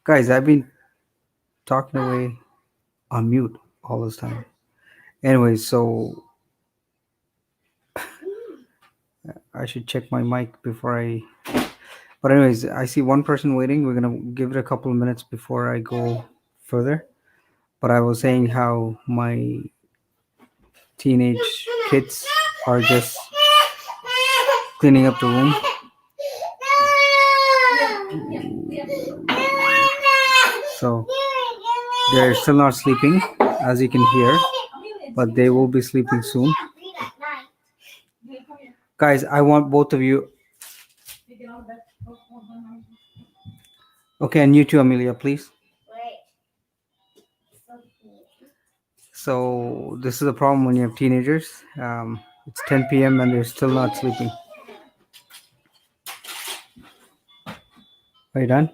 Guys, I've been talking away on mute all this time. Anyways, so I should check my mic before I. But anyways, I see one person waiting. We're gonna give it a couple of minutes before I go further. But I was saying how my teenage kids are just cleaning up the room. So they're still not sleeping, as you can hear, but they will be sleeping soon. Guys, I want both of you. Okay, and you too, Amelia, please. So this is a problem when you have teenagers. It's 10 p.m. and they're still not sleeping. Are you done?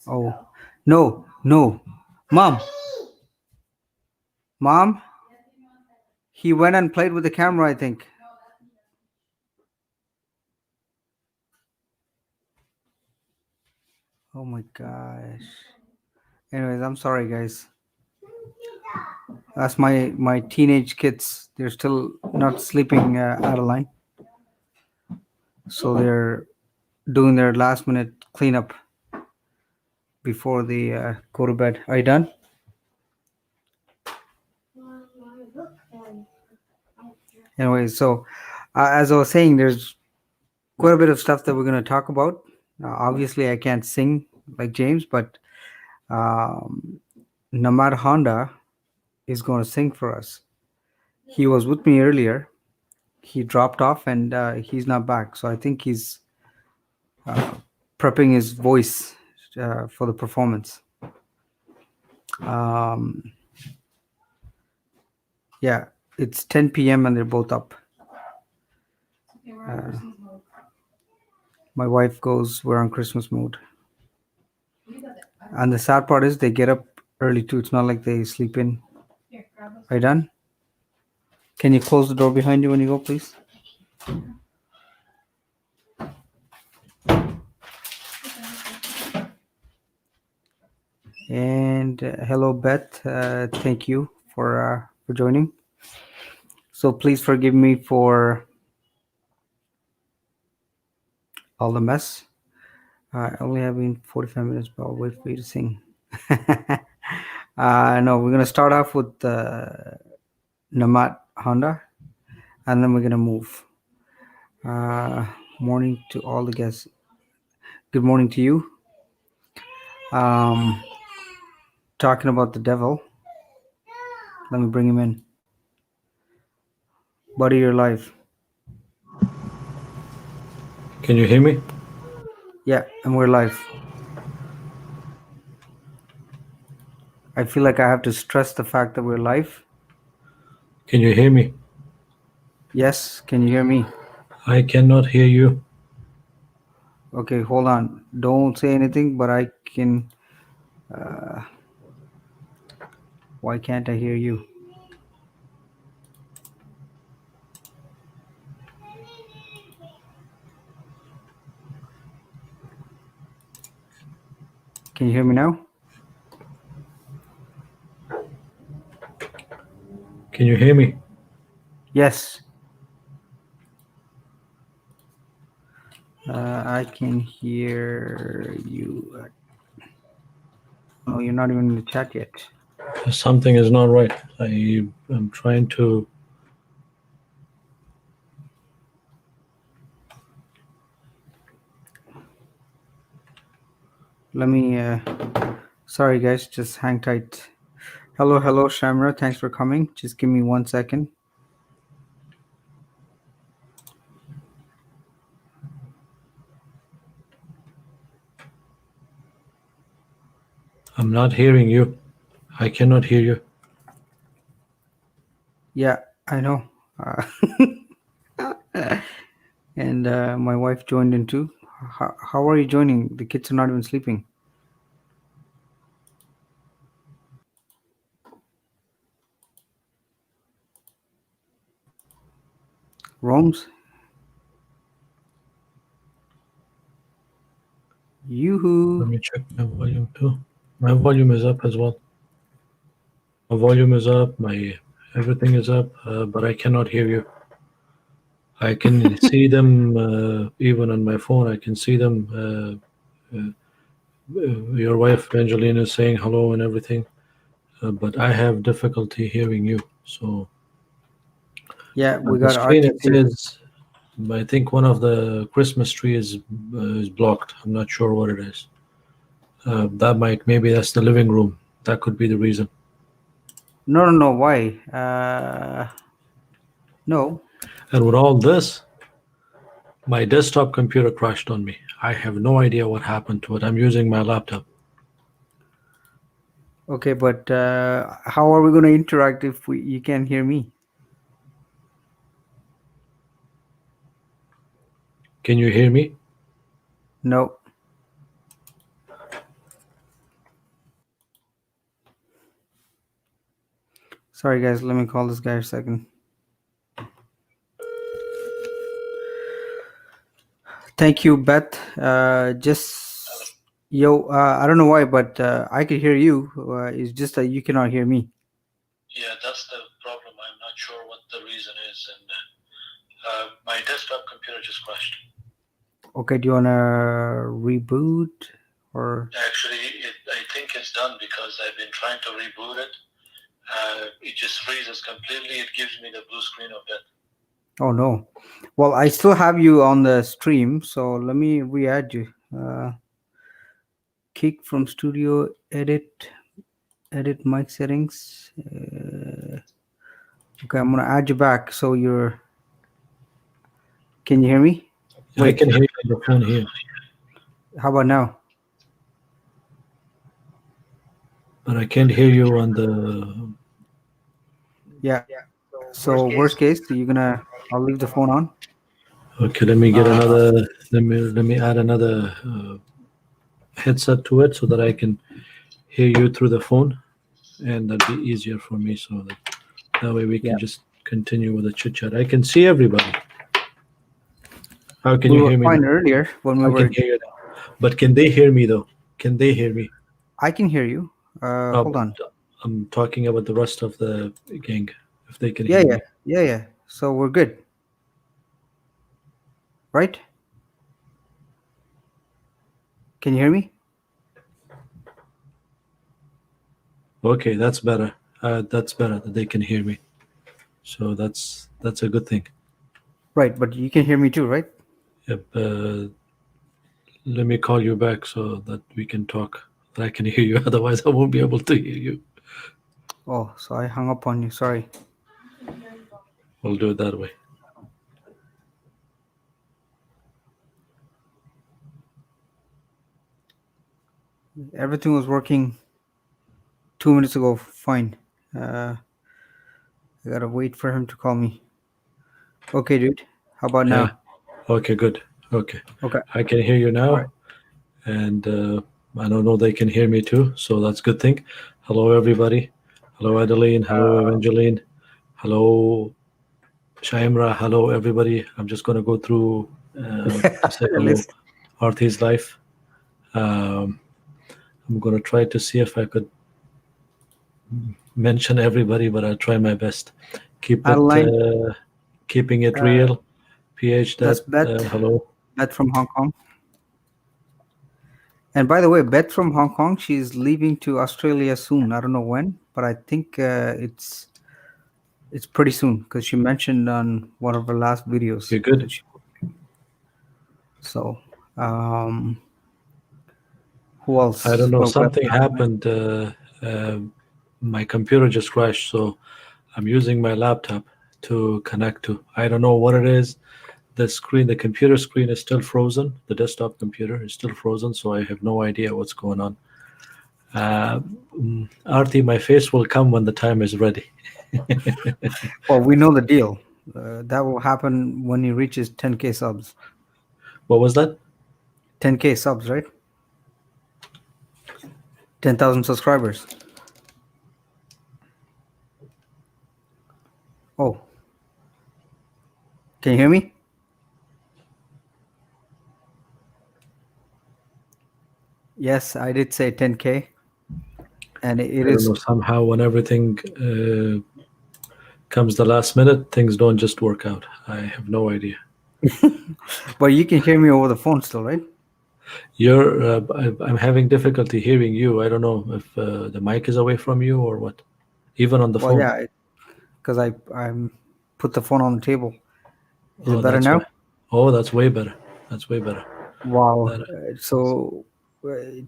Oh, no. Mom, he went and played with the camera, I think. Oh my gosh. Anyways, I'm sorry, guys. That's my teenage kids. They're still not sleeping, Adeline. So they're doing their last minute cleanup before they go to bed. Are you done? Anyway, so as I was saying, there's quite a bit of stuff that we're going to talk about. Obviously, I can't sing like James, but Nomad Honda is going to sing for us. He was with me earlier. He dropped off and he's not back. So I think he's prepping his voice for the performance. Yeah, it's 10 p.m. and they're both up. My wife goes, we're on Christmas mode. And the sad part is they get up early too. It's not like they sleep in. Are you done? Can you close the door behind you when you go, please? And hello, Beth. Thank you for joining. So please forgive me for all the mess. I only have been 45 minutes, but I'll wait for you to sing. No, we're gonna start off with Nomad Honda, and then we're gonna move. Morning to all the guests. Good morning to you. Talking about the devil. Let me bring him in. Buddy, you're live. Can you hear me? Yeah, and we're live. I feel like I have to stress the fact that we're live. Can you hear me? Yes, can you hear me? I cannot hear you. Okay, hold on. Don't say anything, but I can. Why can't I hear you? Can you hear me now? Can you hear me? Yes. I can hear you. No, you're not even in the chat yet. Something is not right. I am trying to. Let me. Sorry, guys. Just hang tight. Hello, Shamra. Thanks for coming. Just give me 1 second. I'm not hearing you. I cannot hear you. Yeah, I know. And my wife joined in too. How are you joining? The kids are not even sleeping. Rome's? Yoo-hoo. Let me check my volume too. My volume is up as well. My volume is up. My everything is up, but I cannot hear you. I can see them even on my phone. I can see them. Your wife Angelina is saying hello and everything, but I have difficulty hearing you. So Yeah, we on the got screen Archie it too. says, I think one of the Christmas tree is blocked. I'm not sure what it is. That might maybe that's the living room. That could be the reason. No. Why? No. And with all this, my desktop computer crashed on me. I have no idea what happened to it. I'm using my laptop. Okay, but how are we going to interact if you can't hear me? Can you hear me? No. Sorry, guys. Let me call this guy a second. Thank you, Beth. I don't know why, but I can hear you. It's just that you cannot hear me. Yeah, that's the problem. I'm not sure what the reason is, and my desktop computer just crashed. Okay, do you want to reboot or? Actually, I think it's done because I've been trying to reboot it. It just freezes completely. It gives me the blue screen of it. Oh no. Well, I still have you on the stream, so let me re-add you. Kick from studio, edit mic settings. Okay, I'm gonna add you back. So you're. Can you hear me? I can hear you on the phone here, How about now? but I can't hear you on the. Yeah. So worst case, I'll leave the phone on. Okay, let me get another. Let me add another headset to it so that I can hear you through the phone, and that'd be easier for me. So that way we Yeah. can just continue with the chit chat. I can see everybody. How can We you were hear me fine now? earlier when we I can were. hear you now. But can they hear me though? Can they hear me? I can hear you. Hold But on. I'm talking about the rest of the gang. If they can Yeah, hear yeah, me. yeah. So we're good, right? Can you hear me? Okay, that's better. That's better that they can hear me. So that's a good thing. Right, but you can hear me too, right? Yep. Let me call you back so that we can talk. That I can hear you. Otherwise, I won't be able to hear you. Oh, so I hung up on you. Sorry. We'll do it that way. Everything was working 2 minutes ago. Fine. I gotta wait for him to call me. Okay, dude. How about Yeah. now? Okay. Good. Okay. Okay. I can hear you All right. now, and I don't know they can hear me too. So that's a good thing. Hello, everybody. Hello, Adeline. Hello, Evangeline. Hello, Shaimra. Hello, everybody. I'm just going to go through to say hello, List. Arthi's life. Um, I'm going to try to see if I could mention everybody, but I'll try my best. Adeline. Keeping it Uh, real. PH that's that Beth. hello. Beth from Hong Kong. And by the way, Beth from Hong Kong, she's leaving to Australia soon. I don't know when, but I think it's pretty soon because she mentioned on one of her last videos You're good. that she. So, um, who I don't else? know. Well, we Something happened. My computer just crashed, so I'm using my laptop to connect to. I don't know what it is. The screen, the computer screen is still frozen. The desktop computer is still frozen, so I have no idea what's going on. Artie, my face will come when the time is ready. well, we know the deal. That will happen when he reaches 10K subs. What was that? 10K subs, right? 10,000 subscribers. Oh, can you hear me? Yes, I did say 10K, and it I don't is. know. Somehow, when everything comes the last minute, things don't just work out. I have no idea. But you can hear me over the phone still, right? I'm having difficulty hearing you. I don't know if the mic is away from you or what. Even on the Well, phone. yeah, because I'm put the phone on the table. Is it Oh, better that's why. now? Oh, that's way better. That's way better. Wow. That,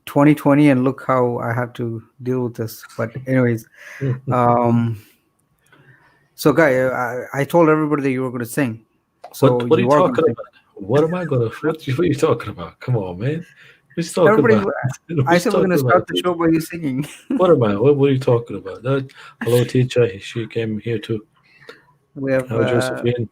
2020, and look how I have to deal with this. But anyways, um, so guy, I told everybody that you were going to sing, so what are you you are going to talking sing. about? What am I gonna? What are you talking about? Come on, man. What are you talking Everybody, about? What are I you said we're going to talking about, start the show teacher? by you singing. What am I? What are you talking about? Hello, teacher. She came here too. We have How Josephine?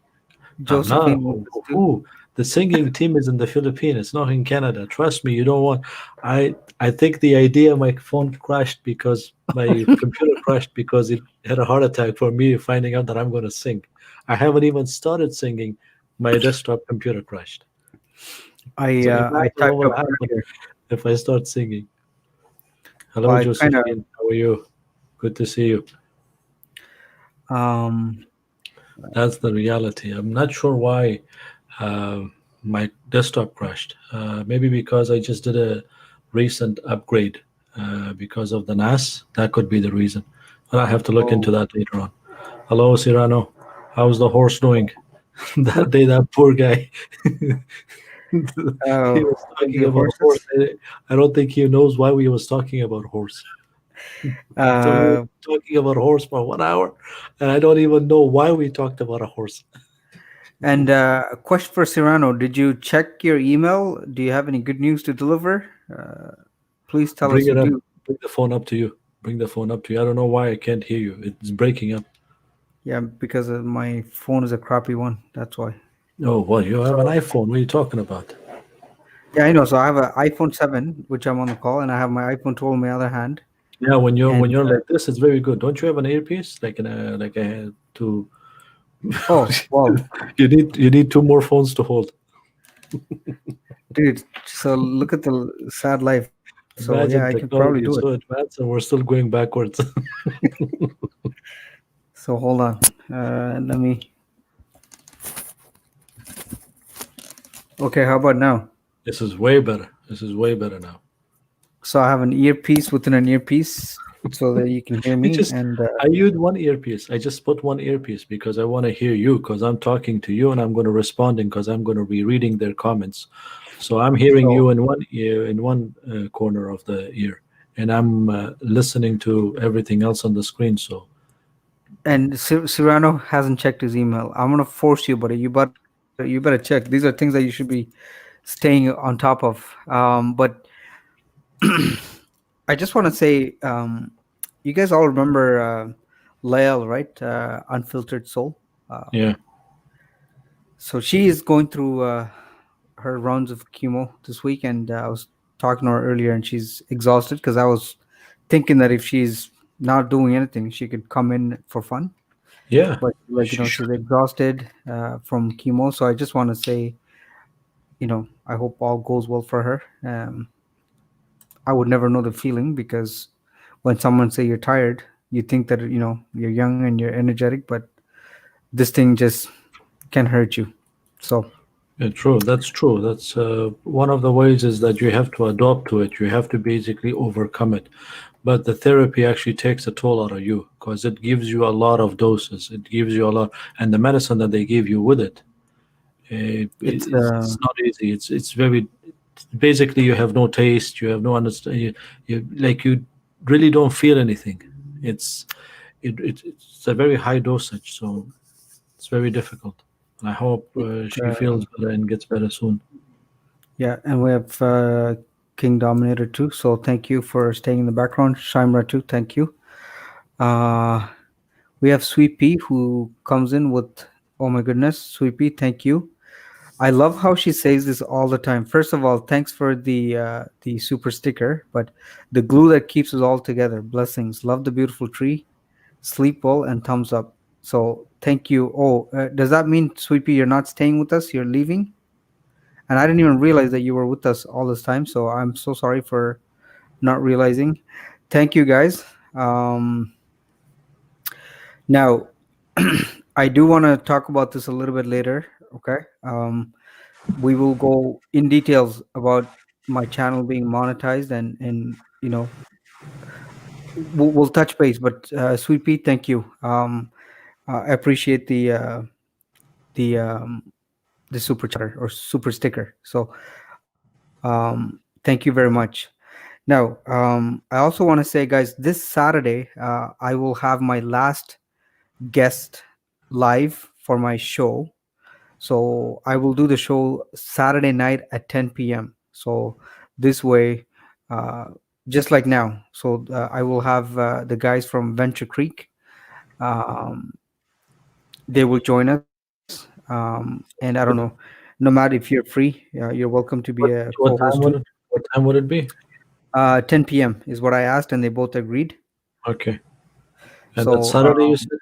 I'm not. Josephine with us too. Who? The singing team is in the Philippines. It's not in Canada. Trust me. You don't want. I think the idea my phone crashed because my computer crashed because it had a heart attack for me finding out that I'm going to sing. I haven't even started singing. My desktop computer crashed. So I imagine what typed will up happen earlier. if I start singing. Well, Hello, I kind of Josephine. How are you? Good to see you. um That's the reality. I'm not sure why uh, my desktop crashed. Maybe because I just did a recent upgrade because of the NAS. That could be the reason. But I have to look into oh that later on. Hello, Cyrano. How's the horse doing? That day, that poor guy. He was talking the about horse. horses. I don't think he knows why we was talking about horse. So we were Uh, talking about horse for 1 hour, and I don't even know why we talked about a horse. and a question for Cyrano: did you check your email? Do you have any good news to deliver? Please tell Bring us you it up. do. Bring the phone up to you. Bring the phone up to you. I don't know why I can't hear you. It's breaking up. Yeah, because my phone is a crappy one. That's why. Oh, what? You have an So iPhone. What are you talking about? yeah, I know. So I have an iPhone 7, which I'm on the call, and I have my iPhone 12 on my other hand. Yeah, when And you're like this, it's very good. Don't you have an earpiece like a to? oh well, You need two more phones to hold. dude. So look at the sad life. So yeah, I can Imagine probably do it. technology is so advanced and we're still going backwards. So hold on. Let me. Okay, how about now? This is way better. This is way better now. So I have an earpiece within an earpiece so that you can hear You me. just And I used one earpiece. I just put one earpiece because I want to hear you because I'm talking to you and I'm going to responding because I'm going to be reading their comments. So I'm hearing so you in one ear, in one corner of the ear, and I'm listening to everything else on the screen. So and Cyrano hasn't checked his email. I'm gonna force you, buddy. You better check. These are things that you should be staying on top of. But I just want to say, you guys all remember Lael, right? Unfiltered Soul. yeah, So she is going through her rounds of chemo this week, and I was talking to her earlier, and she's exhausted because I was thinking that if she's not doing anything, she could come in for fun. yeah, But like she she's should. exhausted from chemo, so I just want to say, I hope all goes well for her. I would never know the feeling because when someone say you're tired, you think that you're young and you're energetic, but this thing just can hurt you. So Yeah, true. That's true. That's one of the ways is that you have to adapt to it. You have to basically overcome it. But the therapy actually takes a toll out of you because it gives you a lot of doses. It gives you a lot, and the medicine that they give you with it, it's it's not easy. It's very basically you have no taste. You have no understand. You really don't feel anything. It's it's a very high dosage, so it's very difficult. I hope she uh, feels better and gets better soon. yeah, and we have King Dominator too. So thank you for staying in the background. Shimra too. Thank you. Uh, we have Sweet Pea who comes in with, oh my goodness, Sweet Pea, thank you. I love how she says this all the time. First of all, thanks for the super sticker, but the glue that keeps us all together. Blessings. Love the beautiful tree. Sleep well and thumbs up. So thank you. Oh, does that mean, Sweet Pea, you're not staying with us? You're leaving? And I didn't even realize that you were with us all this time. So I'm so sorry for. not realizing. Thank you guys. Um, Now, I do want to talk about this a little bit later. Okay. We will go in details about my channel being monetized, and we'll touch base. But Sweet Pea, thank you. I appreciate the the super chatter or super sticker. So thank you very much. Now, I also want to say, guys, this Saturday I will have my last guest live for my show. So I will do the show Saturday night at 10 p.m. So this way, uh, just like now. So I will have the guys from Venture Creek. Um, they will join us. And I don't know, Nomad, if you're free, you're welcome to be What a what co-host time too. would it be? 10 p.m. is what I asked, and they both agreed. Okay. And that's So Saturday, you said?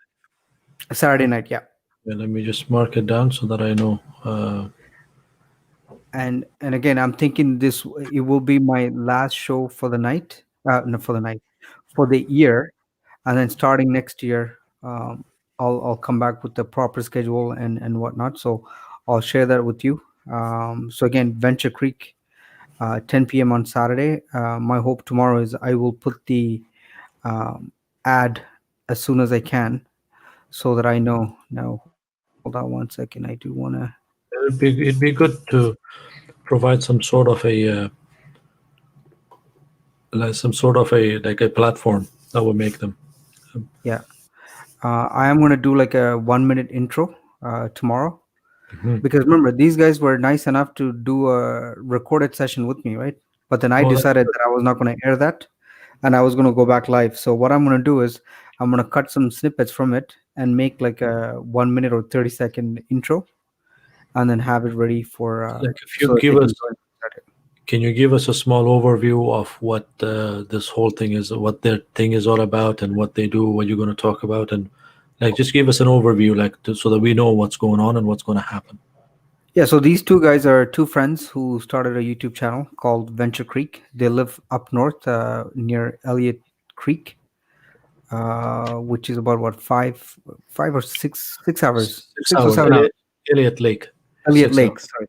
Saturday night, yeah. Yeah, let me just mark it down so that I know. And again, I'm thinking this it will be my last show for the night, no, for the night, for the year, and then starting next year, I'll come back with the proper schedule and whatnot. So I'll share that with you. So again, Venture Creek, 10 p.m. on Saturday. My hope tomorrow is I will put the um, ad as soon as I can, so that I know. Now, hold on one second. I do wanna. It'd be good to provide some sort of a some sort of a like a platform that would make them. Yeah. I am going to do like a 1 minute intro tomorrow, Mhm. because remember, these guys were nice enough to do a recorded session with me, right? But then I Oh, that's decided good. that I was not going to air that, and I was going to go back live. So what I'm going to do is I'm going to cut some snippets from it and make like a 1 minute or 30-second intro, and then have it ready for Like if you so that they give can us, join. Saturday. can you give us a small overview of what this whole thing is, what their thing is all about, and what they do, what you're going to talk about, and like just give us an overview, like so that we know what's going on and what's going to happen. Yeah, so these two guys are two friends who started a YouTube channel called Venture Creek. They live up north near Elliott Creek, which is about what 5 or 6 hours, Six 6 or 7 hours. Elliot Lake, Elliott 6 hours. Lake, sorry.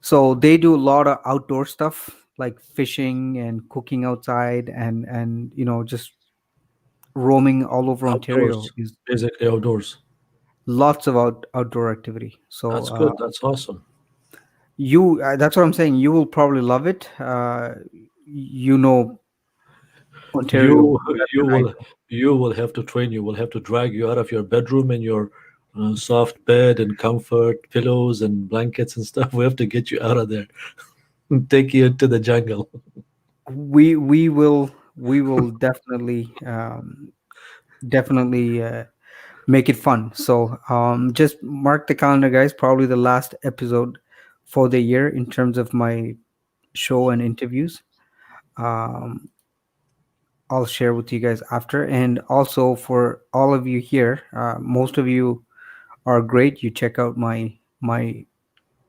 So they do a lot of outdoor stuff like fishing and cooking outside, and just roaming all over Ontario. Outdoors, Is basically outdoors. lots of outdoor activity. So That's good. That's awesome. you that's what I'm saying. You will probably love it. You know Ontario You better you than I will do. you will have to train. You will have to drag you out of your bedroom and your soft bed and comfort pillows and blankets and stuff. We have to get you out of there and take you into the jungle. We will definitely definitely make it fun. So just mark the calendar, guys. Probably the last episode for the year in terms of my show and interviews. Um, I'll share with you guys after, and also for all of you here, most of you are great. You check out my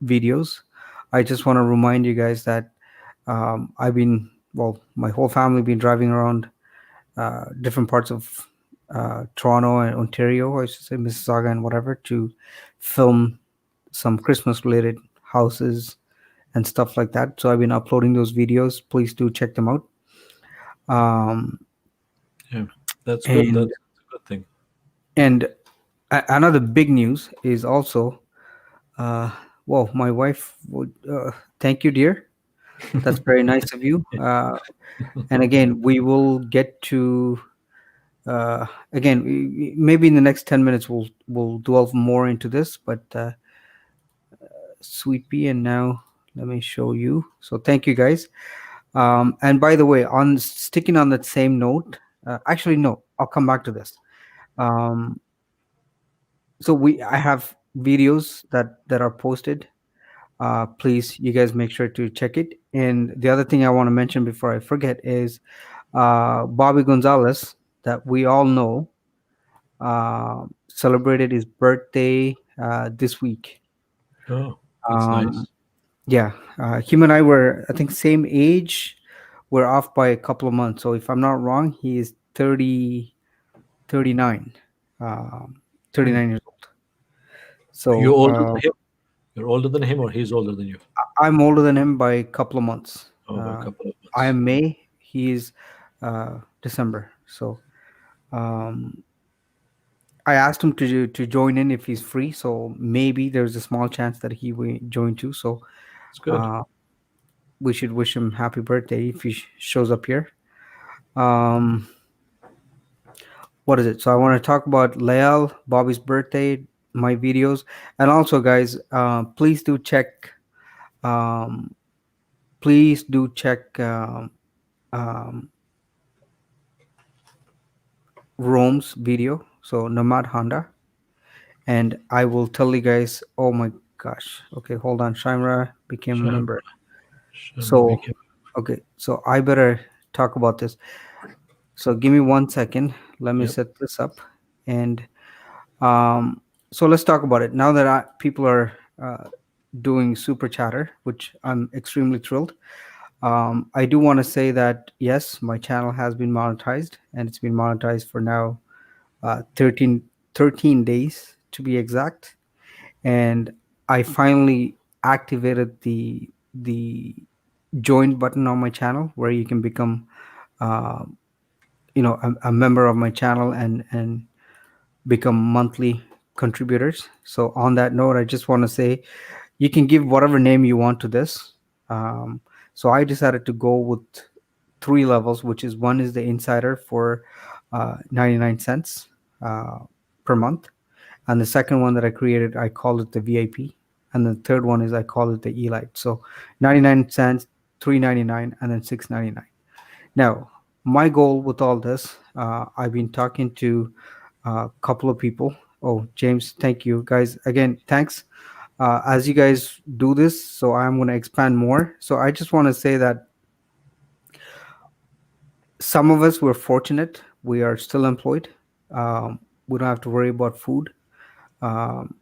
videos. I just want to remind you guys that I've been my whole family been driving around different parts of Toronto and Ontario, I should say, Mississauga and whatever, to film some Christmas related houses and stuff like that. So I've been uploading those videos. Please do check them out. Um, Yeah, that's good. and That's a good thing. and another big news is also, uh, well, my wife would thank you, dear. That's very nice of you. And again, we will get to again maybe in the next 10 minutes we'll delve more into this, but Sweet Pea, and now let me show you. So thank you guys. And by the way, on sticking on that same note, actually no, I'll come back to this. um, so I have videos that are posted. Please, you guys make sure to check it. And the other thing I want to mention before I forget is Bobby Gonzalez, that we all know, celebrated his birthday this week. Oh, that's Um, nice. yeah, him and I were, I think, same age, we're off by a couple of months. So if I'm not wrong, he is 30, 39, um, Hmm. 39 years old. You're So older than him. You're older than him, or he's older than you? I'm older than him by a couple of months. Oh, by a couple of I months. am May. He is December. So um, I asked him to join in if he's free. So maybe there's a small chance that he will join too. So It's good. uh, we should wish him happy birthday if he shows up here. Um, what is it? So I want to talk about Lael, Bobby's birthday, my videos, and also, guys, please do check. Um, please do check um, Rome's video. So Nomad Honda, and I will tell you guys. Oh my gosh. Okay, hold on. Shimra became a Sure. member. Sure. So okay, so I better talk about this. So give me 1 second. Let me Yep. set this up, and um, so let's talk about it now that people are doing super chatter, which I'm extremely thrilled. I do want to say that yes, my channel has been monetized, and it's been monetized for now 13, 13 days to be exact. And I finally activated the join button on my channel where you can become uh, a member of my channel and become monthly contributors. So on that note, I just want to say you can give whatever name you want to this. um, so I decided to go with three levels, which is one is the insider for 99 cents per month, and the second one that I created, I call it the VIP, and the third one is I call it the Elite. So 99 cents, 3.99, and then 6.99. Now, my goal with all this, I've been talking to a couple of people. Oh, James, thank you guys again. Thanks. As you guys do this, so I'm going to expand more. So I just want to say that some of us were fortunate. We are still employed. We don't have to worry about food. Um,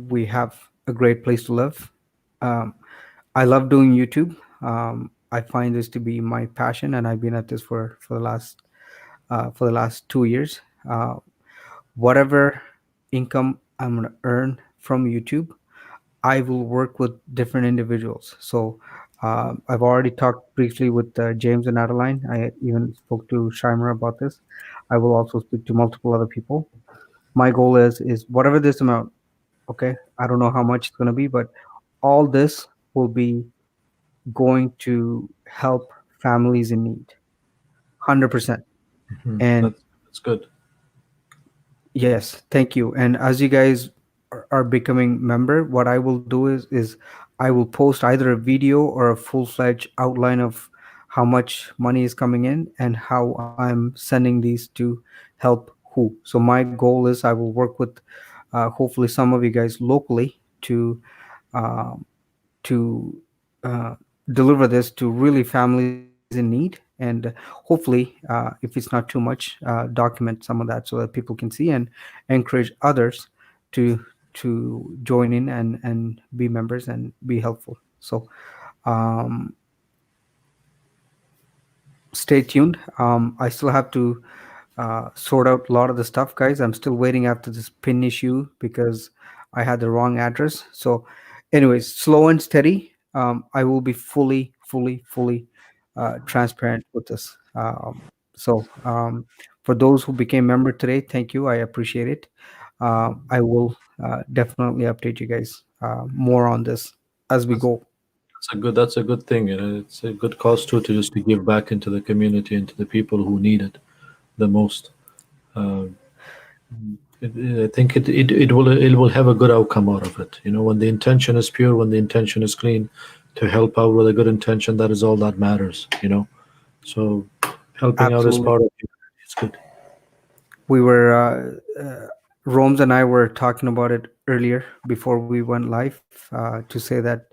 we have a great place to live. Um, I love doing YouTube. I find this to be my passion, and I've been at this for the last 2 years. Uh, Whatever income I'm going to earn from YouTube, I will work with different individuals. So I've already talked briefly with James and Adeline. I even spoke to Shimer about this. I will also speak to multiple other people. My goal is whatever this amount. Okay, I don't know how much it's going to be, but all this will be going to help families in need, 100%. Hmm. And That's good. yes, thank you. And as you guys are becoming member, what I will do is I will post either a video or a full-fledged outline of how much money is coming in and how I'm sending these to help who. So my goal is I will work with hopefully some of you guys locally um, to uh, deliver this to really families in need, and hopefully if it's not too much, document some of that so that people can see and encourage others to join in and be members and be helpful. So um, stay tuned. I still have to sort out a lot of the stuff, guys. I'm still waiting after this pin issue because I had the wrong address. So, anyways, slow and steady. I will be fully transparent with this. For those who became member today, thank you. I appreciate it. I will definitely update you guys more on this as we That's, go. that's a good thing. It's a good cause too to just to give back into the community and to the people who need it the most. Uh, I think it will have a good outcome out of it. You know, when the intention is pure, when the intention is clean, to help out with a good intention, that is all that matters. You know, so helping out is Absolutely. part of it. It's good. We were Rome's and I were talking about it earlier before we went live to say that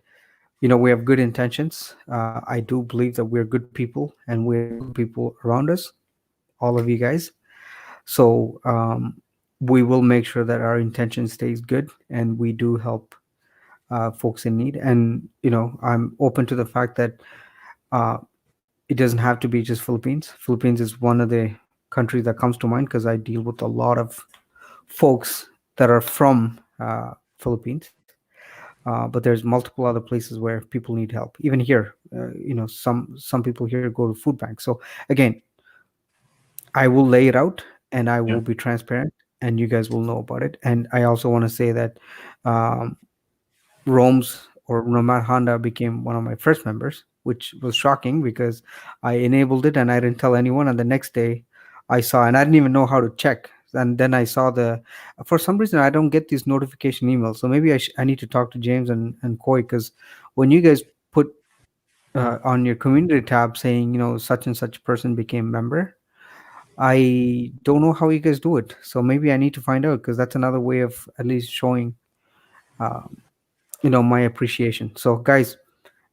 we have good intentions. I do believe that we're good people and we have good people around us, all of you guys. So we will make sure that our intention stays good and we do help folks in need. And I'm open to the fact that uh, it doesn't have to be just Philippines. Philippines is one of the countries that comes to mind because I deal with a lot of folks that are from Philippines. But there's multiple other places where people need help. Even here, some people here go to food banks. So again, I will lay it out and I Yeah. will be transparent, and you guys will know about it. And I also want to say that um, Rome's or Nomad Honda became one of my first members, which was shocking because I enabled it and I didn't tell anyone. And the next day, I saw, and I didn't even know how to check. And then I saw for some reason, I don't get these notification emails. So maybe I need to talk to James and Koi, because when you guys put on your community tab saying, such and such person became member, I don't know how you guys do it. So maybe I need to find out, because that's another way of at least showing, um, my appreciation. So guys,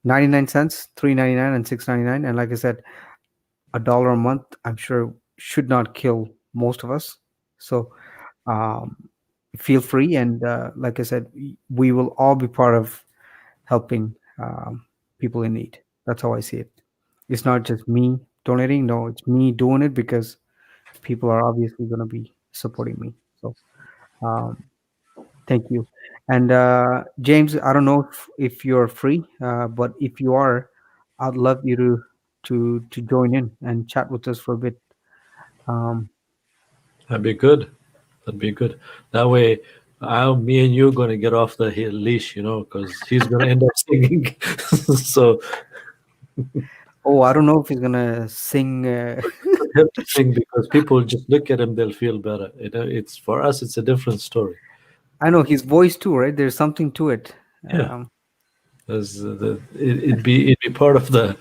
99 cents, 3.99 and 6.99, and like I said, $1 a month, I'm sure, should not kill most of us. So um, feel free, and like I said, we will all be part of helping people in need. That's how I see it. It's not just me donating. No, it's me doing it because people are obviously going to be supporting me. So um, thank you. And James, I don't know if you're free, but if you are, I'd love you to join in and chat with us for a bit. Um, That'd be good. That'd be good. That way, me and you going to get off the leash, because he's going to end up singing. So oh, I don't know if he's gonna sing. put him to sing, because people just look at him, they'll feel better. It's for us, it's a different story. I know his voice too, right? There's something to it. Yeah, Um, as it'd be part of the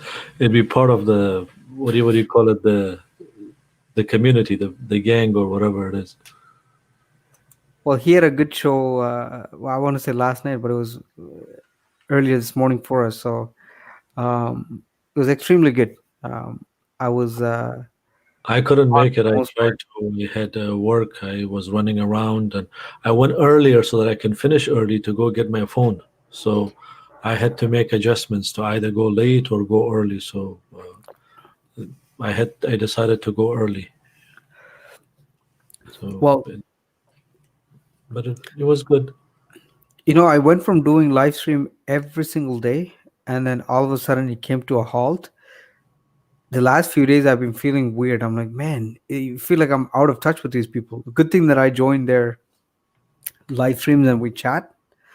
what do you call it, the community, the gang, or whatever it is. well, he had a good show. Well, I want to say last night, but it was earlier this morning for us. So it was extremely good. I was I couldn't on make it. for the I most tried part. to. We had work. I was running around, and I went earlier so that I can finish early to go get my phone. So I had to make adjustments to either go late or go early. So I decided to go early. So, Well, but it was good. I went from doing live stream every single day, and then all of a sudden it came to a halt. The last few days I've been feeling weird. I'm like, man, you feel like I'm out of touch with these people. Good thing that I joined their live streams and we chat.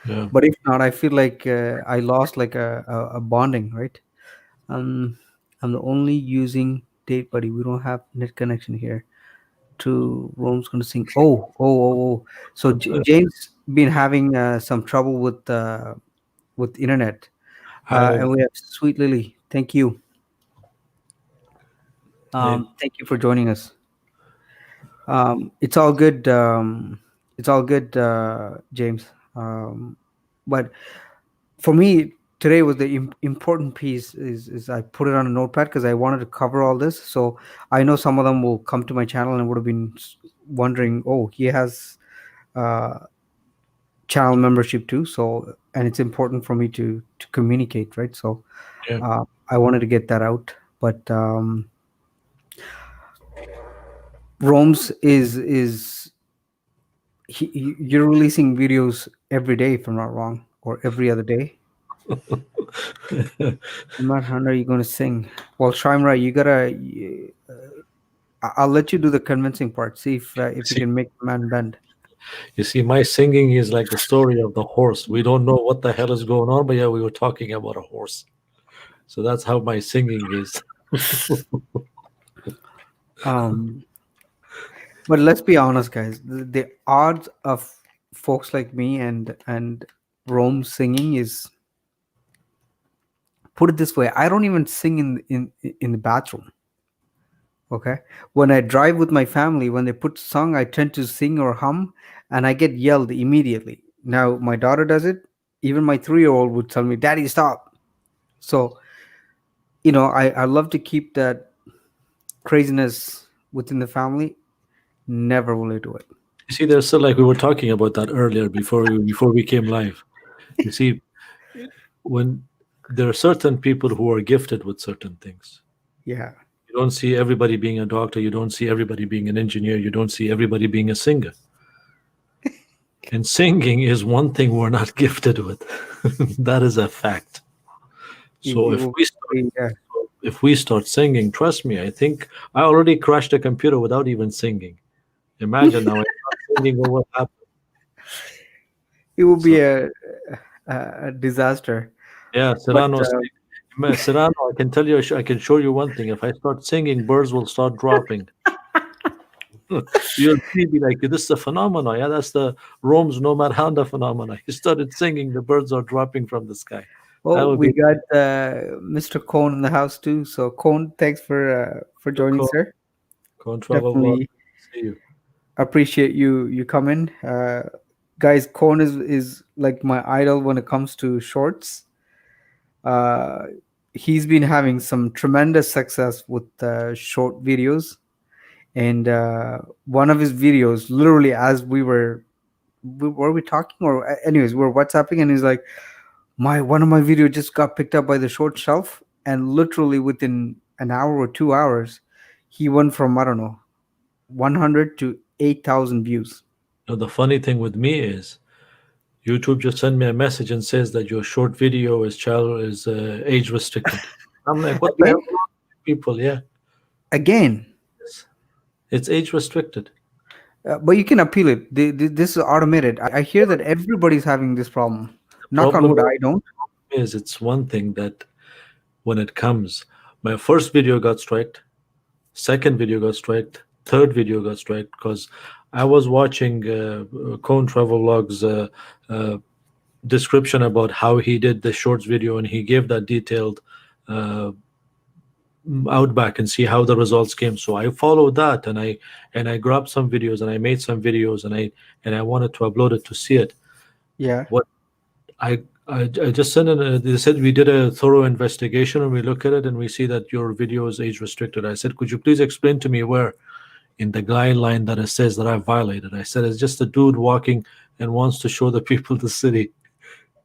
Yeah. But if not, I feel like I lost like a bonding, right? Um, I'm the only using date buddy. We don't have net connection here. To Rome's gonna sing. Oh. So James been having some trouble with internet, I, and we have Sweet Lily. Thank you. I Thank you for joining us. It's all good. It's all good, James. But for me, today was the important piece. Is I put it on a notepad because I wanted to cover all this. So I know some of them will come to my channel and would have been wondering, oh, he has uh, channel membership too. So, and it's important for me to communicate, right? So yeah. I wanted to get that out. But Rome's is you're releasing videos every day, if I'm not wrong, or every other day. Matt Hunter, you going to sing? Well, Shimra, you gotta. I'll let you do the convincing part. See if you See, can make the man bend. you see, my singing is like the story of the horse. We don't know what the hell is going on, but yeah, we were talking about a horse. So that's how my singing is. Um, but let's be honest, guys. The odds of folks like me and Rome singing is, put it this way. I don't even sing in the bathroom. Okay, when I drive with my family, when they put song, I tend to sing or hum, and I get yelled immediately. Now my daughter does it. Even my 3-year-old would tell me, "Daddy, stop." So I love to keep that craziness within the family. Never will I do it. You see, there's still, like we were talking about that earlier before we came live. You see, when there are certain people who are gifted with certain things, Yeah. You don't see everybody being a doctor. You don't see everybody being an engineer. You don't see everybody being a singer. And singing is one thing we're not gifted with. That is a fact. So It will be, if we start singing, trust me, I think I already crashed a computer without even singing. Imagine now I start singing, what will happen? it will be So a disaster. yeah, But Serrano, Serrano, I can tell you, I can show you one thing. If I start singing, birds will start dropping. You'll see, be like, this is a phenomenon. Yeah, that's the Rome's Nomad Honda phenomenon. He started singing, the birds are dropping from the sky. That well, would we be got Mr. Cohn in the house too. So Cohn, thanks for the joining, sir. Con Travel Vlog. Definitely See you. appreciate you coming. Guys, Cohn is like my idol when it comes to shorts. Uh, he's been having some tremendous success with short videos, and one of his videos, literally as were we talking or anyways, we're WhatsApping, and he's like, my one of my videos just got picked up by the short shelf, and literally within an hour or 2 hours, he went from, I don't know, 100 to 8,000 views. The funny thing with me is YouTube just sent me a message and says that your short video is age restricted. I'm like, what the hell, Again, people? Yeah, again. it's age restricted. But you can appeal it. This is automated. I hear that everybody's having this problem. The Knock on problem wood, I don't. is it's one thing that when it comes, my first video got striked, second video got striked, third video got striked because I was watching Cone Travel Vlogs description about how he did the shorts video, and he gave that detailed uh, outback and see how the results came. So I followed that, and I grabbed some videos and I made some videos, and I wanted to upload it to see it. Yeah. What I just sent in they said we did a thorough investigation and we look at it and we see that your video is age restricted. I said, could you please explain to me where in the guideline that it says that I violated? I said, it's just a dude walking and wants to show the people the city.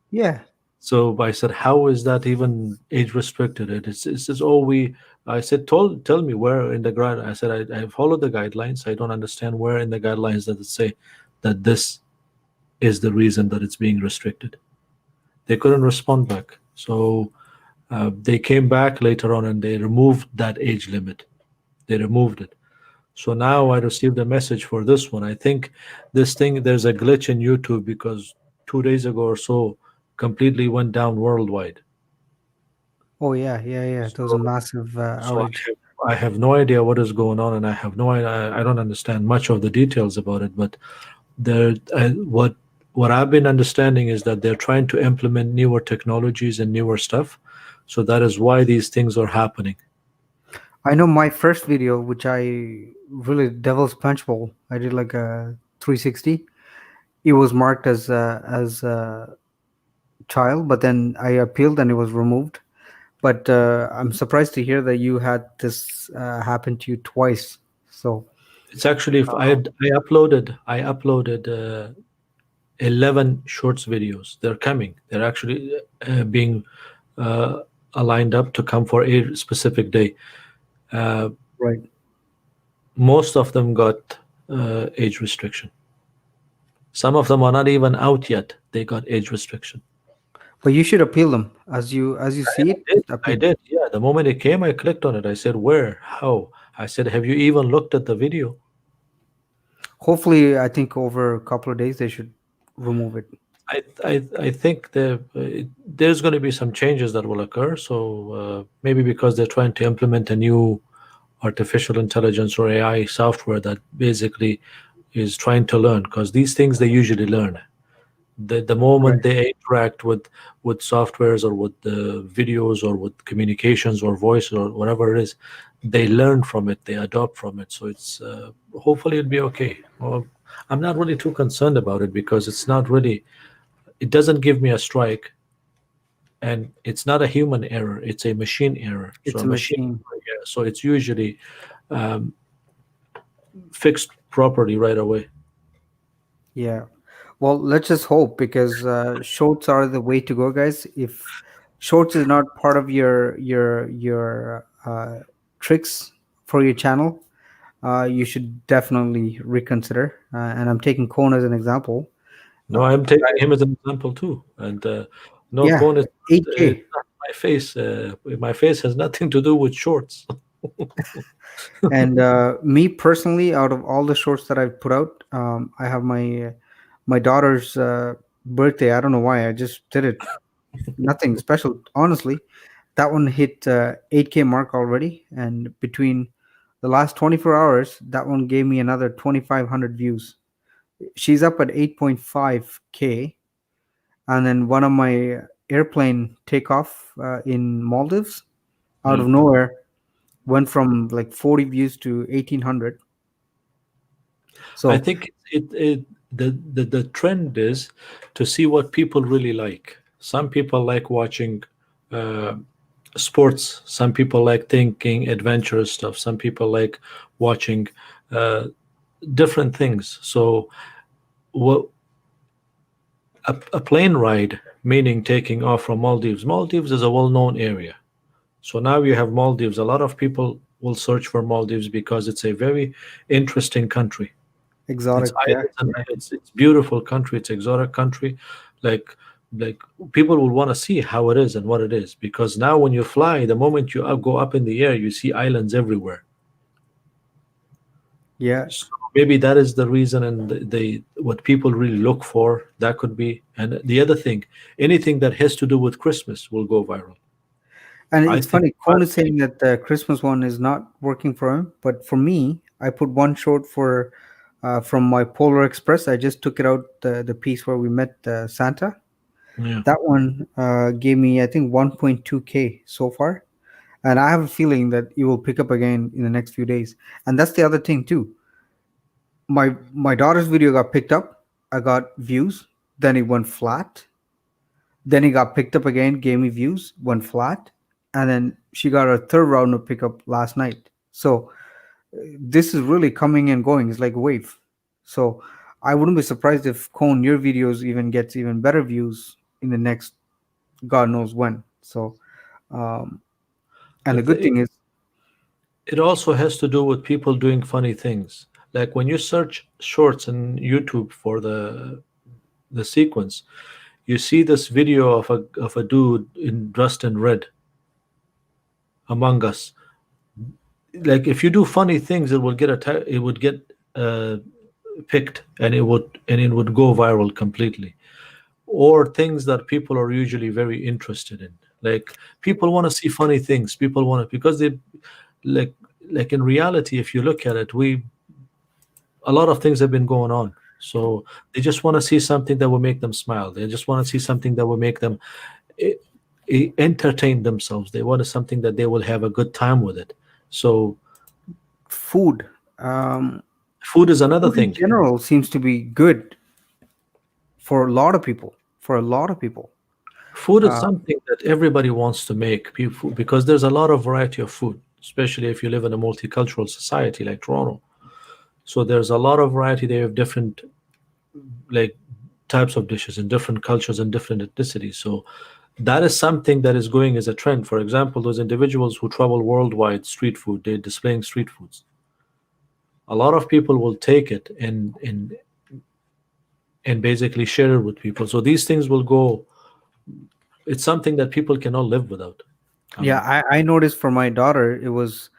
Yeah. So I said, how is that even age restricted? It's just, oh, I said, tell me where in the guide. I said, I followed the guidelines. I don't understand where in the guidelines that it say that this is the reason that it's being restricted. They couldn't respond back. So they came back later on and they removed that age limit. They removed it. So now I received a message for this one. I think there's a glitch in YouTube because 2 days ago or so, completely went down worldwide. Oh yeah, yeah, yeah. There was a So, massive so outage. I have no idea what is going on, and I have no I don't understand much of the details about it. But there, what I've been understanding is that they're trying to implement newer technologies and newer stuff. So that is why these things are happening. I know my first video, which I really devil's punch bowl. I did like a 360. It was marked as child, but then I appealed and it was removed. But I'm surprised to hear that you had this happen to you twice. So It's actually if I uploaded 11 shorts videos. They're coming. They're actually being uh, lined up to come for a specific day. Uh, right. most of them got age restriction. Some of them are not even out yet. They got age restriction. But you should appeal them as you see it. Did. Just I appeal. did. Yeah. The moment it came, I clicked on it. I said, "Where? How?" I said, "Have you even looked at the video?" Hopefully, I think over a couple of days they should remove it. I think there's going to be some changes that will occur. So maybe because they're trying to implement a new artificial intelligence or AI software that basically is trying to learn, because these things they usually learn. The Right. moment they interact with softwares or with the videos or with communications or voice or whatever it is, they learn from it, they adopt from it. So it's hopefully it'll be okay. Well, I'm not really too concerned about it because it's not really, it doesn't give me a strike, and it's not a human error, it's a machine error. So It's a a machine, machine. yeah, so it's usually um, fixed properly right away. Yeah. Well, let's just hope because shorts are the way to go, guys. If shorts is not part of your tricks for your channel, you should definitely reconsider. And I'm taking Cone as an example. No, I'm taking him as an example too. And no, Yeah, Cone is it's 8K. not my face. My face has nothing to do with shorts. And me personally, out of all the shorts that I've put out, I have my daughter's birthday. I don't know why. I just did it. Nothing special, honestly. That one hit 8K mark already, and between the last 24 hours, that one gave me another 2,500 views. She's up at 8.5K, and then one of my airplane takeoff in Maldives, out Hmm. of nowhere, went from like 40 views to 1,800. I So think the trend is to see what people really like. Some people like watching uh, sports. Some people like thinking adventurous stuff. Some people like watching uh, different things. So what a plane ride, meaning taking off from Maldives. Maldives is a well-known area. So now you have Maldives. A lot of people will search for Maldives because it's a very interesting country. It's exotic, yeah, islands and yeah. it's beautiful country. It's exotic country. Like like people will want to see how it is and what it is because now when you fly, the moment you go up in the air, you see islands everywhere. Yeah. So maybe that is the reason, and what people really look for. That could be. And the other thing, anything that has to do with Christmas will go viral. And I it's think funny, Cone is saying that the Christmas one is not working for him, but for me, I put one short for from my Polar Express. I just took it out, the piece where we met Santa. yeah. That one gave me, I think, 1.2K so far, and I have a feeling that it will pick up again in the next few days. And that's the other thing too. My daughter's video got picked up. I got views. Then it went flat. Then he got picked up again, gave me views, went flat, and then she got her third round of pickup last night. So this is really coming and going. It's like a wave. So I wouldn't be surprised if Cone, your videos even gets even better views in the next God knows when. So um, and the good It thing is, it also has to do with people doing funny things. Like when you search shorts on YouTube for the sequence, you see this video of a dude dressed in red among us. Like if you do funny things, it would get uh, picked, and it would go viral completely. Or things that people are usually very interested in. Like people want to see funny things. People want to because they like like in reality, if you look at it, we a lot of things have been going on. So they just want to see something that will make them smile. They just want to see something that will make them eh, entertain themselves. They want something that they will have a good time with it. So food. Um, food is another Food in thing. general seems to be good for a lot of people. For a lot of people. Food is Uh, something that everybody wants to make people because there's a lot of variety of food, especially if you live in a multicultural society like Toronto. So there's a lot of variety. They have different like types of dishes in different cultures and different ethnicities. So that is something that is going as a trend. For example, those individuals who travel worldwide street food, they're displaying street foods. A lot of people will take it and basically share it with people. So these things will go. It's something that people cannot live without. yeah, Um, I noticed for my daughter it was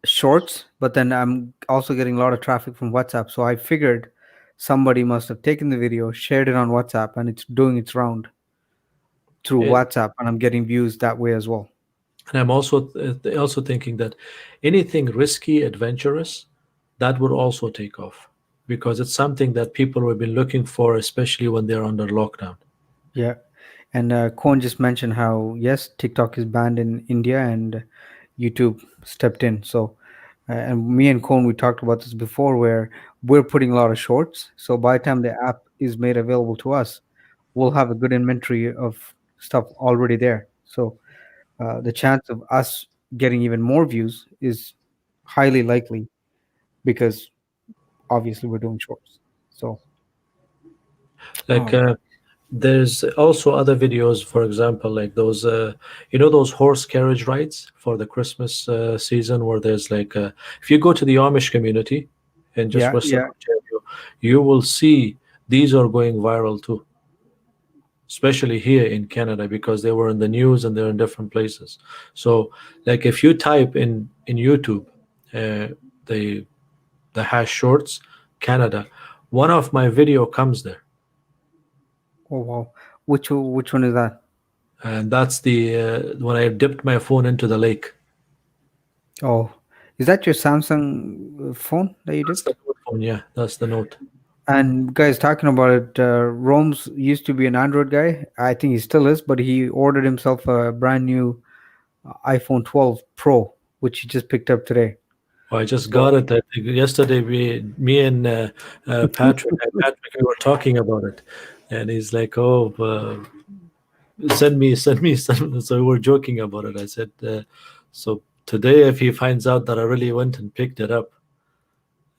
shorts, but then I'm also getting a lot of traffic from WhatsApp. So I figured somebody must have taken the video, shared it on WhatsApp, and it's doing its round through it, WhatsApp, and I'm getting views that way as well. and I'm also thinking that anything risky, adventurous, that would also take off because it's something that people have been looking for, especially when they're under lockdown. Yeah. And Korn just mentioned how, yes, TikTok is banned in India and YouTube stepped in. So, and me and Korn, we talked about this before where we're putting a lot of shorts. So by the time the app is made available to us, we'll have a good inventory of stuff already there. So the chance of us getting even more views is highly likely because obviously we're doing shorts. So, Like um, There's also other videos, for example, like those, those horse carriage rides for the Christmas season, where there's like, if you go to the Amish community in just Yeah, Western yeah. Ontario, you will see these are going viral too, especially here in Canada because they were in the news and they're in different places. So, like, if you type in YouTube, uh, the the hash shorts Canada, one of my video comes there, Oh wow. Which one is that? and that's the when I dipped my phone into the lake. Oh, is that your Samsung phone that you That's the dipped? Note phone, yeah, that's the Note. And guys, talking about it, Rome's used to be an Android guy. I think he still is, but he ordered himself a brand new iPhone 12 Pro, which he just picked up today. I just got So, it. I think yesterday, me and Patrick, we were talking about it, and he's like, "Oh, send me." So we were joking about it. I said, "So today, if he finds out that I really went and picked it up,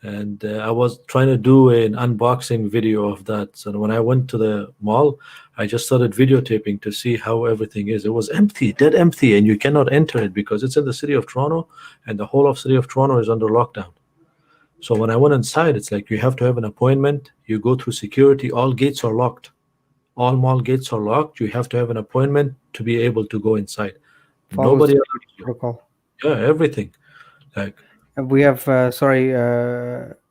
and I was trying to do an unboxing video of that. So when I went to the mall, I just started videotaping to see how everything is. It was empty, dead empty, and you cannot enter it because it's in the city of Toronto, and the whole of city of Toronto is under lockdown. So when I went inside, it's like you have to have an appointment. You go through security. All gates are locked. All mall gates are locked. You have to have an appointment to be able to go inside. follow Nobody security allows you. protocol. Yeah, everything. Like, And we have, sorry,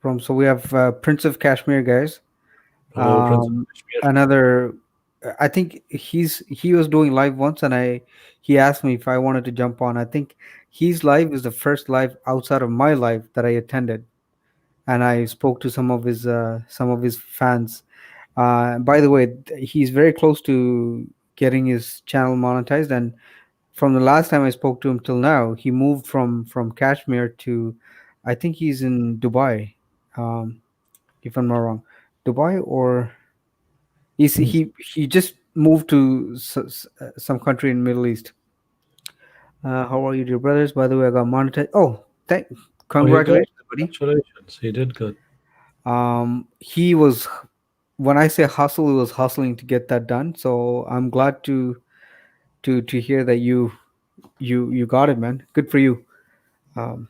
Rome. So we have Prince of Kashmir, guys. hello, Prince of Um, Kashmir. another, I think he was doing live once, and he asked me if I wanted to jump on. I think his live is the first live outside of my live that I attended, and I spoke to some of his fans. By the way, he's very close to getting his channel monetized, and from the last time I spoke to him till now, he moved from Kashmir to, I think he's in Dubai, um, if I'm not wrong, Dubai, or he just moved to some country in Middle East. How are you, dear brothers? By the way, I got monetized. Oh, Oh, you got congratulations, buddy. congratulations. He did good. He was, when I say hustle, he was hustling to get that done. So I'm glad to hear that you got it, man. Good for you. Um,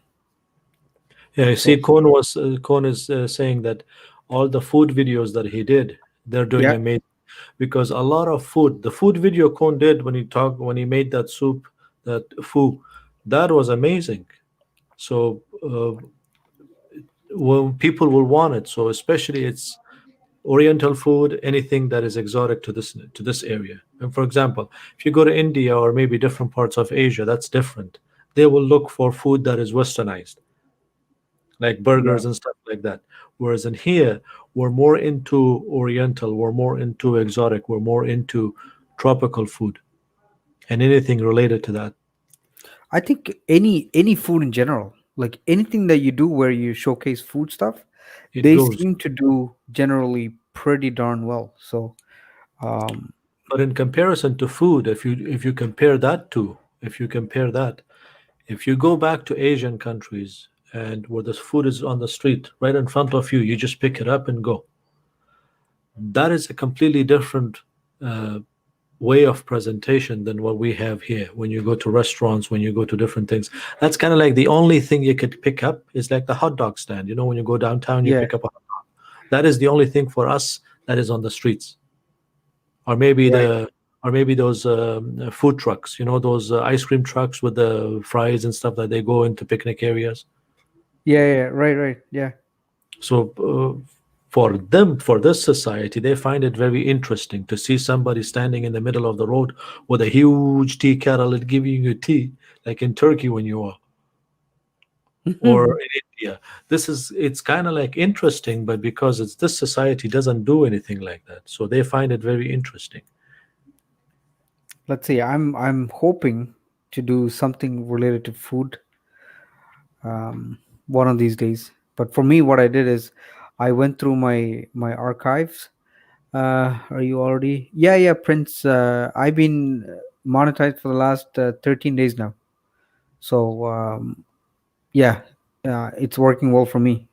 Yeah, you see, so Cone is saying that all the food videos that he did, they're doing yeah, amazing because a lot of food, the food video Cone did when he made that soup, that foo, that was amazing. So well, people will want it. So especially it's Oriental food, anything that is exotic to this area. And for example, if you go to India or maybe different parts of Asia, that's different. They will look for food that is westernized, like yeah. burgers and stuff like that. Whereas in here, we're more into Oriental, we're more into exotic, we're more into tropical food and anything related to that. I think any food in general, like anything that you do where you showcase food stuff, It they goes. seem to do generally pretty darn well. So um, But in comparison to food, if you compare that to if you compare that, if you go back to Asian countries and where the food is on the street right in front of you, you just pick it up and go. That is a completely different uh, way of presentation than what we have here. When you go to restaurants, when you go to different things, that's kind of like the only thing you could pick up is like the hot dog stand. You know, when you go downtown, you yeah, pick up a hot dog. That is the only thing for us that is on the streets, or maybe right. those food trucks. You know, those ice cream trucks with the fries and stuff that they go into picnic areas. Yeah, yeah, right, right. Yeah. So for them, for this society, they find it very interesting to see somebody standing in the middle of the road with a huge tea kettle and giving you tea, like in Turkey when you are, or in India. It's kind of like interesting, but because it's this society doesn't do anything like that, so they find it very interesting. Let's see. I'm hoping to do something related to food one of these days. But for me, what I did is I went through my archives. Are you already? Yeah, yeah, Prince. I've been monetized for the last 13 days now. So yeah, it's working well for me.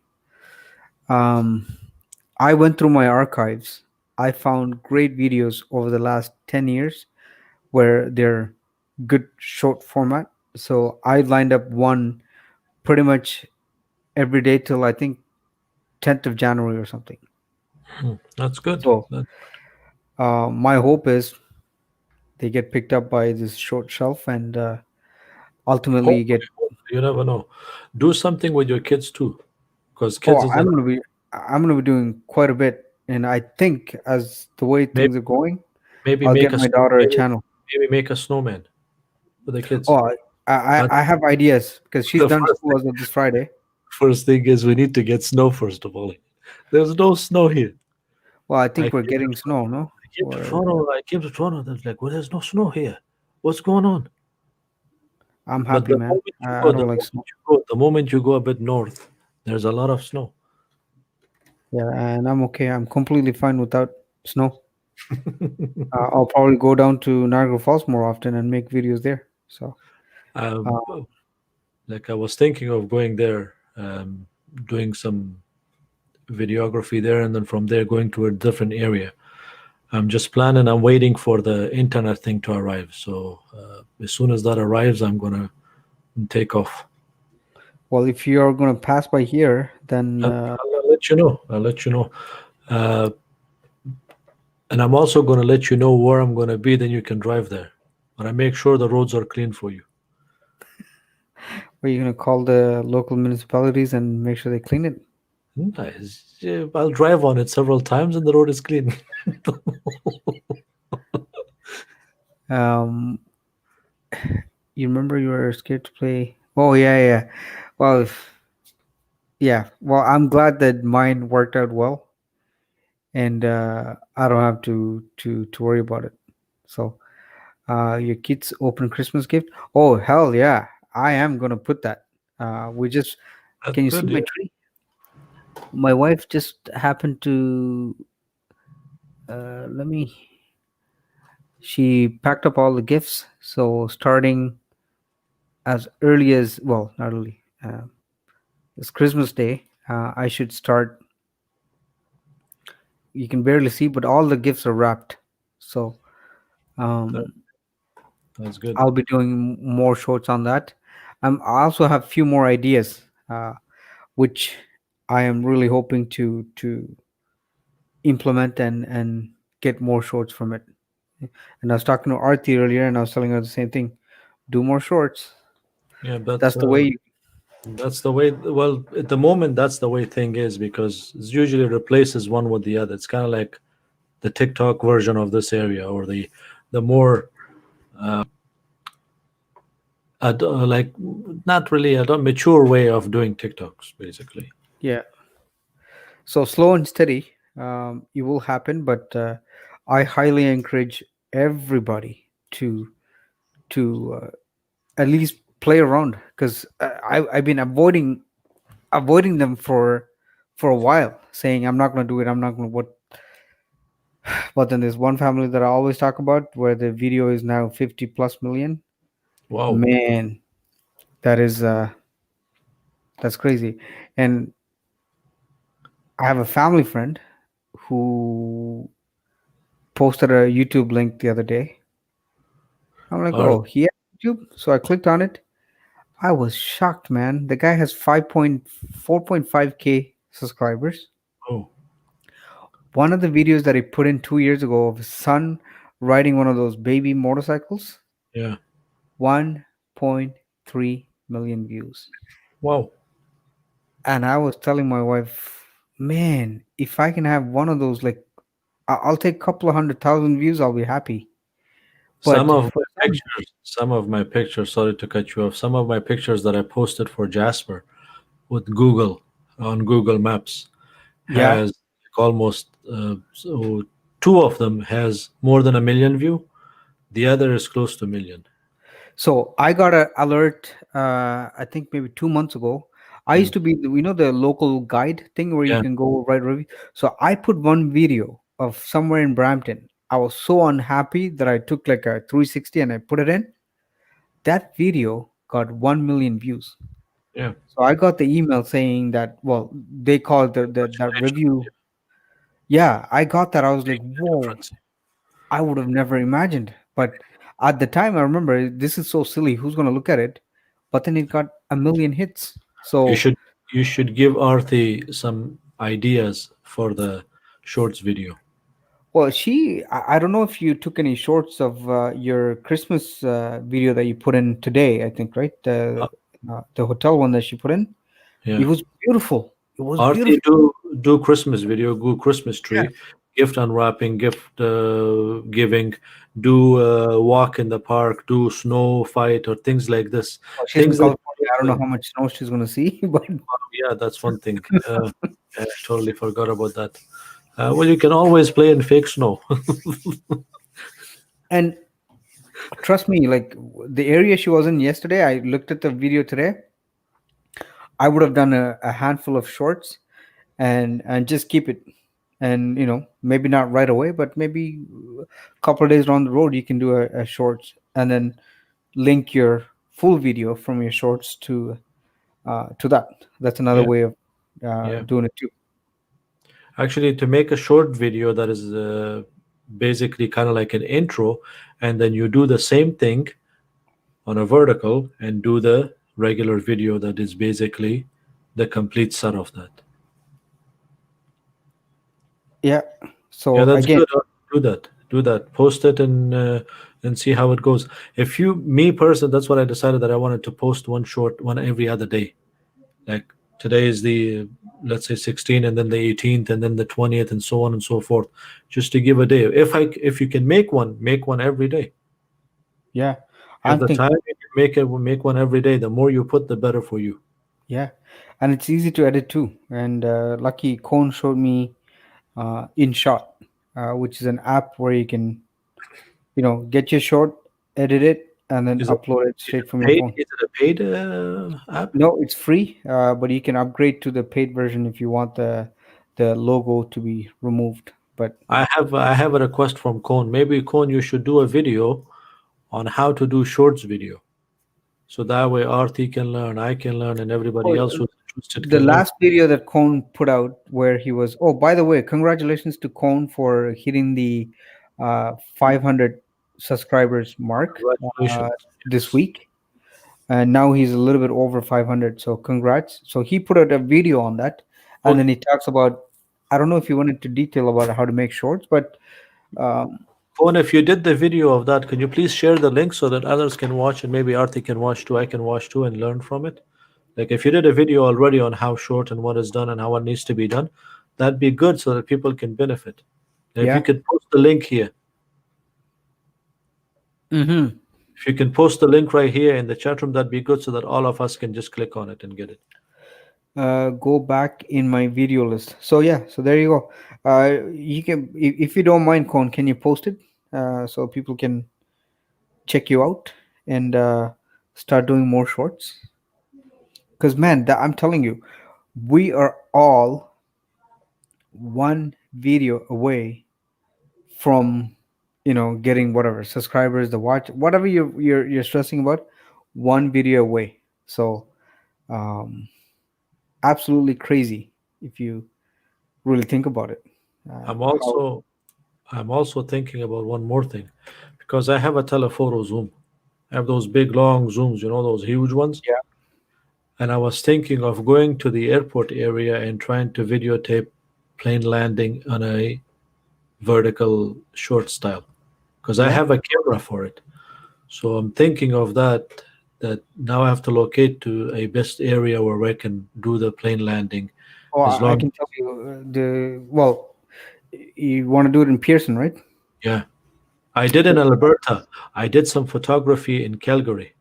Um, I went through my archives I found great videos over the last 10 years where they're good short format. So I lined up one pretty much every day till I think 10th of January or something. That's good. So my hope is they get picked up by this short shelf and ultimately Hopefully, get. you never know. Do something with your kids too, because Oh, kids is a I'm gonna be doing quite a bit, and I think as the way maybe things are going, maybe I'll make get a my daughter a maybe channel. maybe make a snowman for the kids. Oh, But I have ideas because she's the done school as of this Friday. first thing is we need to get snow first of all. There's no snow here. Well, I I think we're came to getting snow, no? I came to Or Toronto. I came to Toronto. There's like, well, there's no snow here. What's going on? I'm But happy, man. I don't like snow. the moment you go a bit north, there's a lot of snow. Yeah, and I'm okay. I'm completely fine without snow. I'll probably go down to Niagara Falls more often and make videos there. So, uh, um, like I was thinking of going there, doing some videography there, and then from there going to a different area. I'm just planning. I'm waiting for the internet thing to arrive. So as soon as that arrives, I'm gonna take off. well, if you're gonna pass by here, then I'll let you know. I'll let you know. Uh, and I'm also gonna let you know where I'm gonna be. Then you can drive there. But I make sure the roads are clean for you. are you gonna call the local municipalities and make sure they clean it? Nice. Yeah, I'll drive on it several times, and the road is clean. Um, you remember you were scared to play? Oh yeah, yeah. Well, yeah. Well, I'm glad that mine worked out well, and I don't have to worry about it. So, your kids open Christmas gift? Oh hell yeah! I am gonna put that. We just That's can you see good. my Yeah. tree? My wife just happened to let me. She packed up all the gifts. So starting as early as well, not early. It's Christmas Day. I should start. You can barely see, but all the gifts are wrapped. So That, um, that's good. I'll be doing more shorts on that. I also have few more ideas, which I am really hoping to implement and get more shorts from it. And I was talking to Arti earlier, and I was telling her the same thing. Do more shorts. Yeah, That's the way. that's the way. Well, at the moment, that's the way thing is because it usually replaces one with the other. It's kind of like the TikTok version of this area, or the more like not really a mature way of doing TikToks, basically. Yeah. So slow and steady, it will happen, but I highly encourage everybody to at least play around because I've been avoiding them for a while, saying I'm not going to do it. I'm not going to what. But then there's one family that I always talk about where the video is now 50 plus million. Wow. Man, that is that's crazy. And I have a family friend who posted a YouTube link the other day. I'm like, All right. oh, he has YouTube. So I clicked on it. I was shocked, man. The guy has 4.5K subscribers. Oh, One of the videos that he put in 2 years ago of his son riding one of those baby motorcycles, yeah. 1.3 million views. Wow. And I was telling my wife, man, if I can have one of those, like, I'll take a couple of 100,000 views, I'll be happy. Some But of for my some, pictures, sorry to cut you off. Some of my pictures that I posted for Jasper with Google on Google Maps yeah. has almost so two of them has more than a million view. The other is close to a million. So I got an alert, I think maybe 2 months ago. I Hmm. used to be, the local guide thing where you Yeah, can go write review. So I put one video of somewhere in Brampton. I was so unhappy that I took like a 360 and I put it in. That video got 1 million views. yeah. So I got the email saying that, well, they called that Congratulations. review. Yeah, I got that. I was like, Big whoa, difference. I would have never imagined. But at the time, I remember this is so silly. Who's going to look at it? But then it got a million hits. You So, should you should give Arthi some ideas for the shorts video. well, I don't know if you took any shorts of your Christmas video that you put in today, I think, right? Uh, The hotel one that she put in. It yeah. was beautiful. It was Arthi, beautiful. do Christmas video, do Christmas Yeah. tree, gift unwrapping, gift giving, do walk in the park, do snow fight or things like this. Well, she's in Things that California. I don't know how much snow she's going to see, but yeah, that's one thing. I totally forgot about that. Well, you can always play in fake snow. and trust me, like the area she was in yesterday, I looked at the video today. I would have done a handful of shorts and just keep it, and maybe not right away, but maybe a couple of days down the road you can do a shorts and then link your full video from your shorts to that. That's another Yeah, way of yeah. doing it too. Actually, to make a short video that is basically kind of like an intro, and then you do the same thing on a vertical and do the regular video that is basically the complete set of that. Yeah, Yeah, so that's again, good. Do that. Do that. Post it and see how it goes. If you, me person, that's what I decided that I wanted to post one short, one every other day. Like today is the let's say 16th, and then the 18th, and then the 20th, and so on and so forth. Just to give a day. If you can make one every day. yeah, You have I'm the thinking. time, you can make one every day. The more you put, the better for you. Yeah, and it's easy to edit too. And lucky Cone showed me InShot, which is an app where you can, get your short, edit it, and then Is it upload it is it straight from a your paid? phone. Is it a paid app? No, it's free, but you can upgrade to the paid version if you want the logo to be removed. But I have a request from Cone. Maybe Cone, you should do a video on how to do shorts video. So that way Arti can learn, I can learn, and everybody oh, else who's interested the can learn. last video that Cone put out, where he was, oh, by the way, congratulations to Cone for hitting the 500 subscribers mark uh, Congratulations. this Yes. week. And now he's a little bit over 500, so congrats. So he put out a video on that, and Well, then he talks about, I don't know if he went into detail about how to make shorts, but um, Cone, if you did the video of that, can you please share the link so that others can watch and maybe Arti can watch too, I can watch too and learn from it? Like if you did a video already on how short and what is done and how what needs to be done, that'd be good so that people can benefit. And if you yeah. could post the link here, Hmm. if you can post the link right here in the chat room, that'd be good so that all of us can just click on it and get it. Go back in my video list. So yeah, so there you go. You can, if you don't mind, Cone, can you post it so people can check you out and start doing more shorts? Because man, I'm telling you, we are all one video away from getting whatever subscribers, the watch, whatever you're stressing about, one video away. So um absolutely crazy if you really think about it. I'm How also I'm also thinking about one more thing because I have a telephoto zoom. I have those big long zooms, you know, those huge ones. Yeah. And I was thinking of going to the airport area and trying to videotape plane landing on a vertical short style because I Yeah. have a camera for it. So I'm thinking of that now I have to locate to a best area where I can do the plane landing Oh, as I long can tell you the well, you want to do it in Pearson, right? yeah. I did in Alberta. I did some photography in Calgary.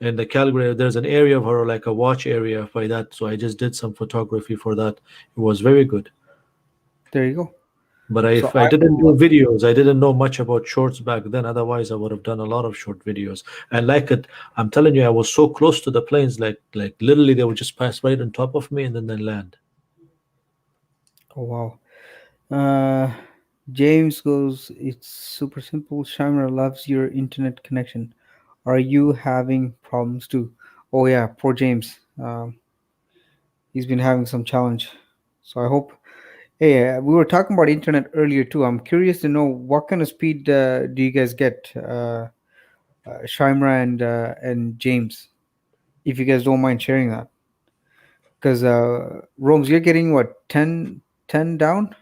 In the Calgary, there's an area of her like a watch area by that. So I just did some photography for that. It was very good. There you go. But So if I I didn't will. do videos, I didn't know much about shorts back then. Otherwise, I would have done a lot of short videos. And like it, I'm telling you, I was so close to the planes, like literally they would just pass right on top of me and then they land. Oh wow. Uh, James goes, it's super simple. Shamra loves your internet connection. Are you having problems too? Oh yeah, poor James. He's been having some challenge. So I hope. Hey, we were talking about internet earlier too. I'm curious to know what kind of speed do you guys get, Shimra and James, if you guys don't mind sharing that. Because Rome's, you're getting what, 10 down? I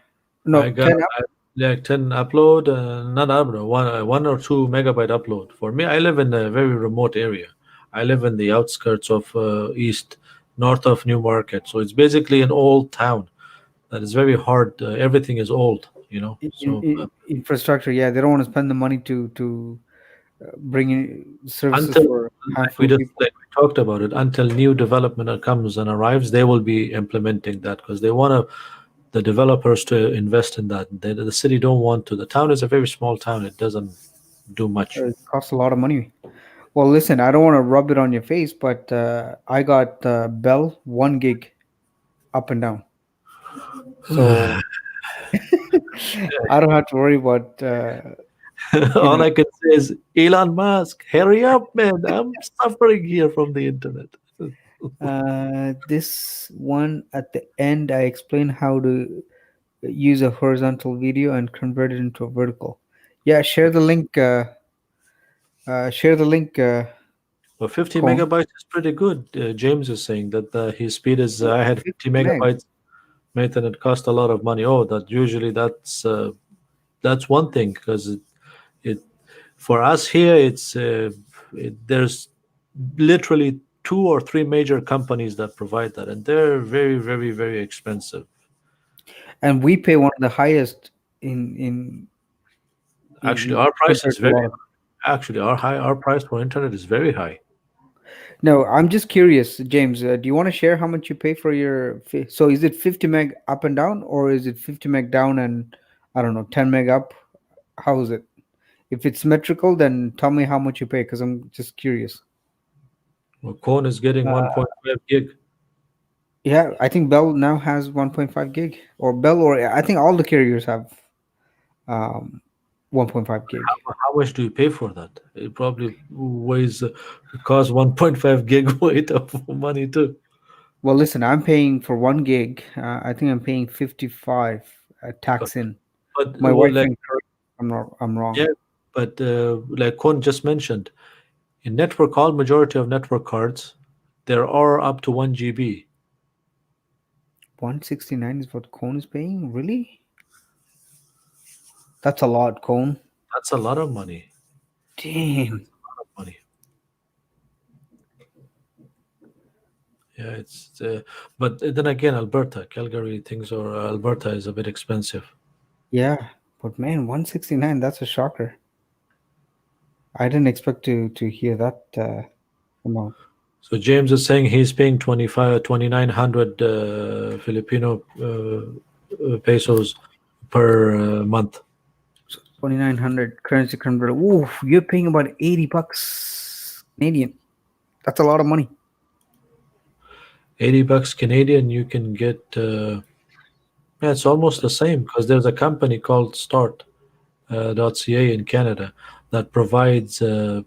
No, got 10 up. like 10 upload, not upload, 1 or 2 megabyte upload. For me, I live in a very remote area. I live in the outskirts of east, north of New Market. So it's basically an old town that is very hard. Everything is old, you know. So Infrastructure. Yeah, they don't want to spend the money to bring in services until, for a handful of people. like we talked about it, until new development comes and arrives, they will be implementing that because they want to the developers to invest in that. The city don't want to. The town is a very small town. It doesn't do much. It costs a lot of money. Well, listen, I don't want to rub it on your face, but I got Bell 1 gig up and down. So I don't have to worry about you All know I can say is, Elon Musk, hurry up, man. I'm suffering here from the internet. this one at the end. I explain how to use a horizontal video and convert it into a vertical. Yeah, share the link. Share the link, Well, 50 Cone. megabytes is pretty good. James is saying that his speed is, Oh, I had 50 50 meg. megabytes, mate, and it cost a lot of money. Oh, that usually that's one thing because it for us here, there's literally 2 or 3 major companies that provide that, and they're very, very, very expensive. And we pay one of the highest in in Actually, in our price is compared to a very lot of. actually our price for internet is very high. No, I'm just curious, James. Do you want to share how much you pay for your? So is it 50 meg up and down, or is it 50 meg down and I don't know 10 meg up? How is it? If it's symmetrical, then tell me how much you pay because I'm just curious. Well, Cone is getting Uh, 1.5 gig. yeah, I think Bell now has 1.5 gig, or Bell, or I think all the carriers have um, 1.5 gig. How much do you pay for that? It probably weighs costs 1.5 gig weight of money too. Well, listen, I'm paying for 1 gig. I think I'm paying 55 But, tax in. but My what wife like can correct if I'm not. I'm yeah, wrong. but like Cone just mentioned, in network, all majority of network cards, there are up to 1 GB. 169 is what Cone is paying? Really? That's a lot, Cone. That's a lot of money. Damn. That's a lot of money. Yeah, but then again, Alberta, Calgary, things or Alberta is a bit expensive. Yeah. But man, 169, that's a shocker. I didn't expect to hear that amount. So James is saying he's paying 2,900 Filipino pesos per month. So 2,900 currency converter. Ooh, you're paying about 80 bucks Canadian. That's a lot of money. 80 bucks Canadian, you can get, yeah, it's almost the same because there's a company called Start.ca in Canada that provides 60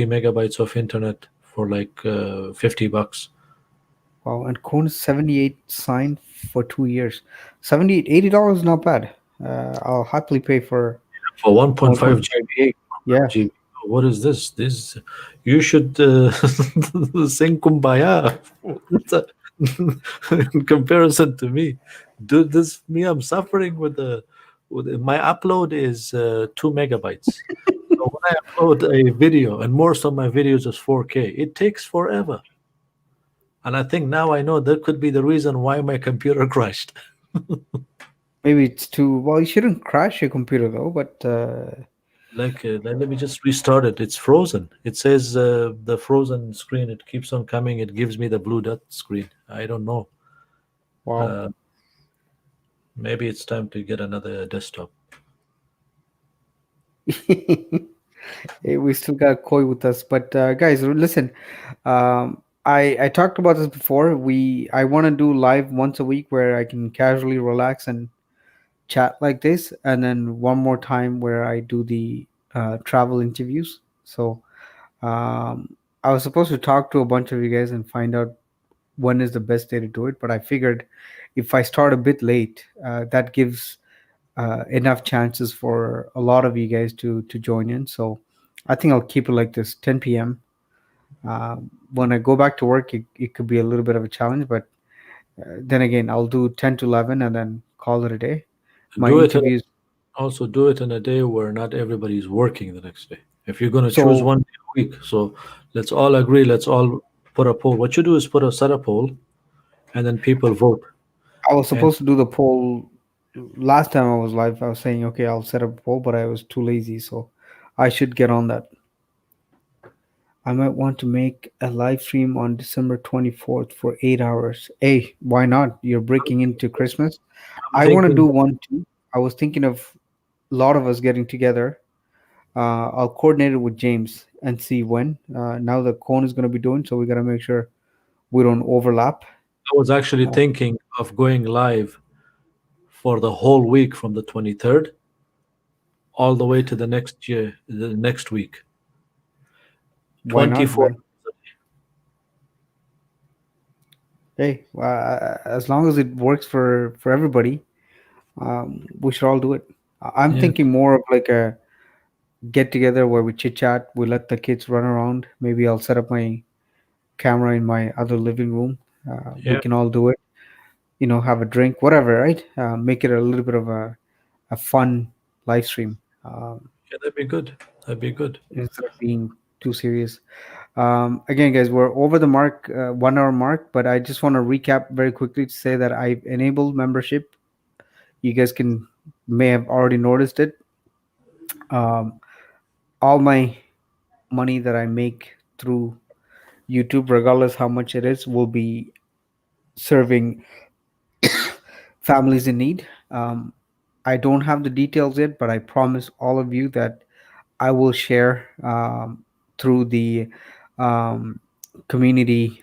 megabytes of internet for like 50 bucks. Wow. And Cone is 78 signed for 2 years. 78, $80 is not bad. I'll happily pay for For 1.5 1.5 gig. Yeah. GB. What is this? This you should sing Kumbaya. What's that? In comparison to me, dude, this me, I'm suffering with my upload is 2 megabytes. So when I upload a video, and most of my videos is 4K, it takes forever. And I think now I know that could be the reason why my computer crashed. Maybe it's too. Well, you shouldn't crash your computer though, but Like, let me just restart it. It's frozen. It says the frozen screen. It keeps on coming. It gives me the blue dot screen. I don't know. wow. Uh, Maybe it's time to get another desktop. Hey, we still got Koi with us, but guys, listen. I talked about this before. I want to do live once a week where I can casually relax and chat like this, and then one more time where I do the travel interviews. So I was supposed to talk to a bunch of you guys and find out when is the best day to do it. But I figured if I start a bit late, that gives enough chances for a lot of you guys to join in. So I think I'll keep it like this, 10 p.m. When I go back to work, it could be a little bit of a challenge, but then again, I'll do 10 to 11 and then call it a day. My Do it in, interviews. also do it in a day where not everybody is working the next day. If you're going to choose So one day a week, so let's all agree, let's all put a poll. What you do is set a poll, and then people vote. I was And supposed to do the poll last time I was live. I was saying, okay, I'll set up a poll, but I was too lazy. So I should get on that. I might want to make a live stream on December 24th for 8 hours. Hey, why not? You're breaking into Christmas. I'm I want to thinking do one too. I was thinking of a lot of us getting together. I'll coordinate it with James and see when. Now the cone is going to be doing, so we got to make sure we don't overlap. I was actually Uh, thinking of going live for the whole week from the 23rd all the way to the next year, the next week. why not, 24. man? Hey, as long as it works for everybody, we should all do it. I'm Yes. thinking more of like a get together where we chit chat. We let the kids run around. Maybe I'll set up my camera in my other living room. We Yeah. can all do it. Have a drink, whatever, right? Make it a little bit of a fun live stream Yeah, that'd be good. That'd be good. instead of being too serious. Again, guys, we're over the mark, 1 hour mark, but I just want to recap very quickly to say that I've enabled membership. You guys may have already noticed it. Um, all my money that I make through YouTube, regardless how much it is, will be serving families in need. I don't have the details yet, but I promise all of you that I will share through the um, community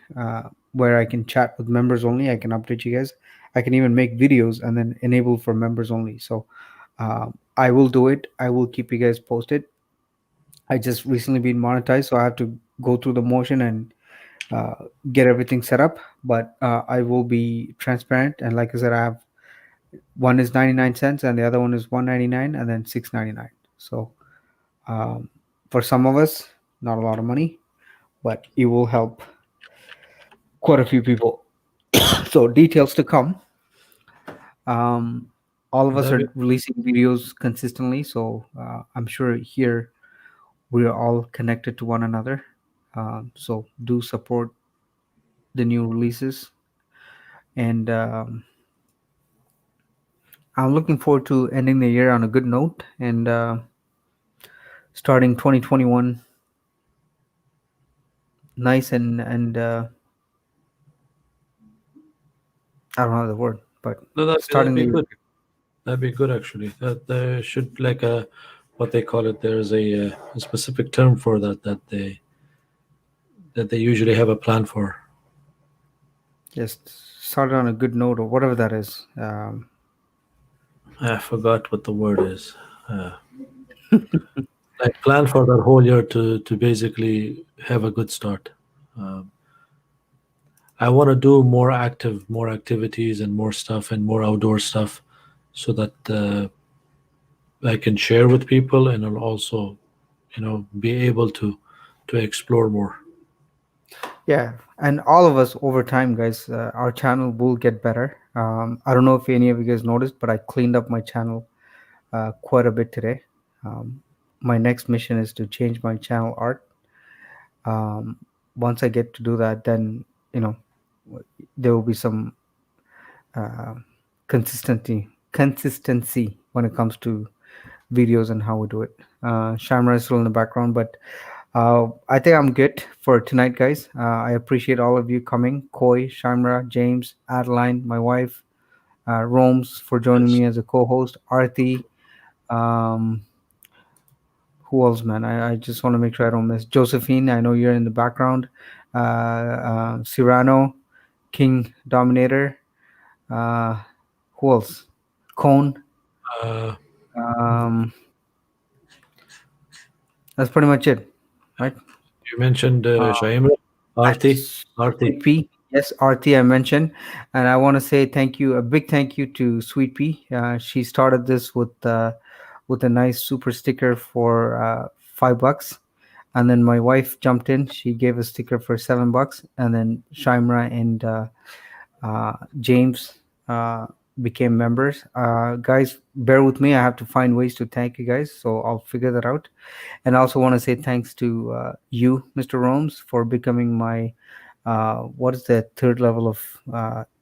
where I can chat with members only. I can update you guys. I can even make videos and then enable for members only. So I will do it. I will keep you guys posted. I just recently been monetized, so I have to go through the motion and uh, get everything set up. But I will be transparent, and like I said, I have one is 99 cents, and the other one is 199, and then 6.99. So um, for some of us, not a lot of money, but it will help quite a few people. So details to come. Um, all of us That'd be are releasing videos consistently, so I'm sure here we are all connected to one another. So do support the new releases, and I'm looking forward to ending the year on a good note and starting 2021 nice and I don't know the word, but no, that'd starting be the year. good. That'd be good actually. That there should like a what they call it. There's a specific term for that that they usually have a plan for. Just started on a good note or whatever that is. I forgot what the word is. Uh, like plan for that whole year to basically have a good start. Um, I want to do more activities and more stuff and more outdoor stuff, so that I can share with people and I'll also, be able to explore more. Yeah, and all of us over time, guys, our channel will get better. I don't know if any of you guys noticed, but I cleaned up my channel quite a bit today. My next mission is to change my channel art. Um, Once I get to do that, then you know there will be some uh, consistency when it comes to videos and how we do it. Shamra is still in the background, but I think I'm good for tonight, guys. I appreciate all of you coming. Koi, Shamra, James, Adeline, my wife, Rome's for joining Yes. me as a co-host. Arthi, um, who else, man? I just want to make sure I don't miss Josephine. I know you're in the background. Cyrano, King Dominator. Uh, who else? Cone. Uh, Um, that's pretty much it, right? you mentioned Uh, Shaimra, Arti, that's Arti. Sweet Pea. Yes, RT I mentioned, and I want to say thank you, a big thank you to Sweet Pea. She started this with a nice super sticker for $5, and then my wife jumped in. She gave a sticker for $7, and then Shaimra and James became members. Guys, bear with me. I have to find ways to thank you guys, so I'll figure that out. And I also want to say thanks to you, Mr. Romes, for becoming my what is the third level of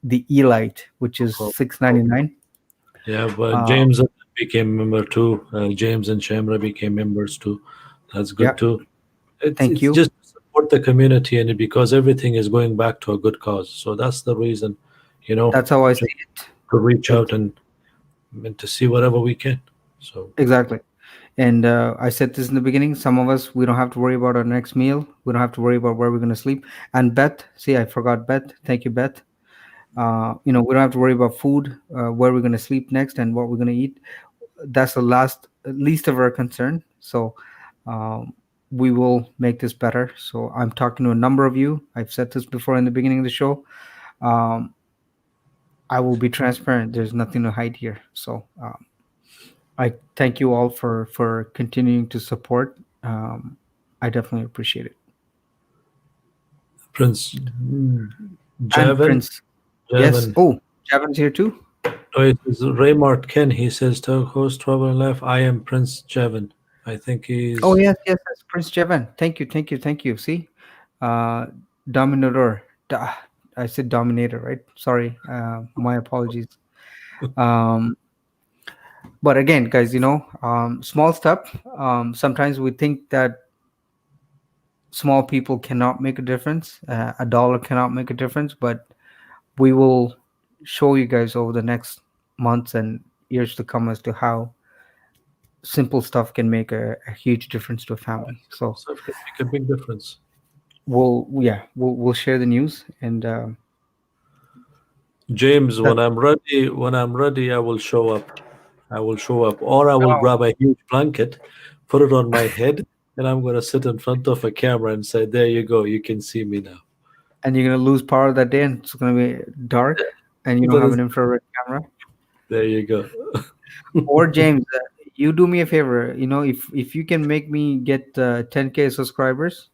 the Elite, which is Oh, 699. yeah, but Uh, James became member too. James and Shamra became members too. That's good yeah, too. thank It's you. just to support the community and because everything is going back to a good cause. So that's the reason, you know, That's how I just see it. to reach out Ex- and to see whatever we can. So exactly. And I said this in the beginning. Some of us, we don't have to worry about our next meal. We don't have to worry about where we're going to sleep. And Beth, see, I forgot Beth. Thank you, Beth. We don't have to worry about food, where we're going to sleep next, and what we're going to eat. That's the least of our concern. So um, we will make this better. So I'm talking to a number of you. I've said this before in the beginning of the show. Um, I will be transparent. There's nothing to hide here. So I thank you all for continuing to support. I definitely appreciate it. Prince And Javin, Prince, yes. Javin, Oh, Javan's here too. no, it is Raymart Ken. He says to host Trouble in Life. I am Prince Javin. I think Oh he's yes, yes, yes. Prince Javan. Thank you, thank you, thank you. See, uh, Dominator. I said Dominator, right? Sorry, my apologies. Um, but again, guys, small step. Sometimes we think that small people cannot make a difference. A dollar cannot make a difference, but we will show you guys over the next months and years to come as to how simple stuff can make a huge difference to a family. So stuff can make a big difference. we'll share the news and James, that. when I'm ready, I will show up. I will show up, or I will Oh, grab a huge blanket, put it on my head, and I'm gonna sit in front of a camera and say, "There you go, you can see me now." and you're gonna lose power that day, and it's gonna be dark, and you don't That have is, an infrared camera. there you go. Or James, you do me a favor. If you can make me get 10K subscribers,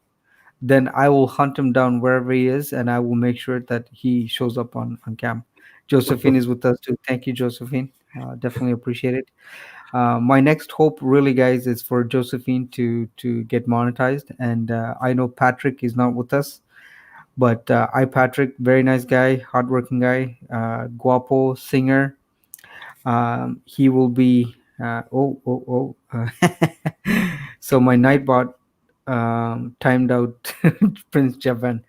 then I will hunt him down wherever he is, and I will make sure that he shows up on cam. Josephine is with us too. Thank you, Josephine. Definitely appreciate it. My next hope, really, guys, is for Josephine to get monetized, and I know Patrick is not with us, but I Patrick, very nice guy, hardworking guy, guapo singer. He will be. So my nightbot timed out Prince Javan.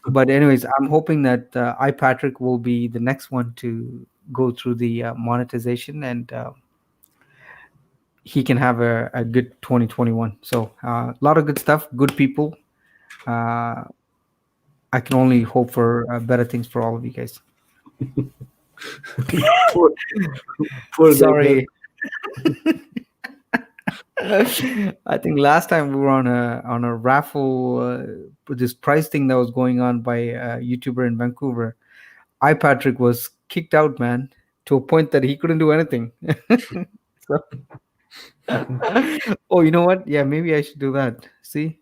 But anyways, I'm hoping that I Patrick will be the next one to go through the monetization, and he can have a good 2021. So a lot of good stuff, good people. Uh, I can only hope for better things for all of you guys. poor, poor guy, man. Sorry. I think last time we were on a raffle with this prize thing that was going on by a YouTuber in Vancouver. I Patrick was kicked out, man, to a point that he couldn't do anything. So, oh, you know what? Yeah, maybe I should do that. See,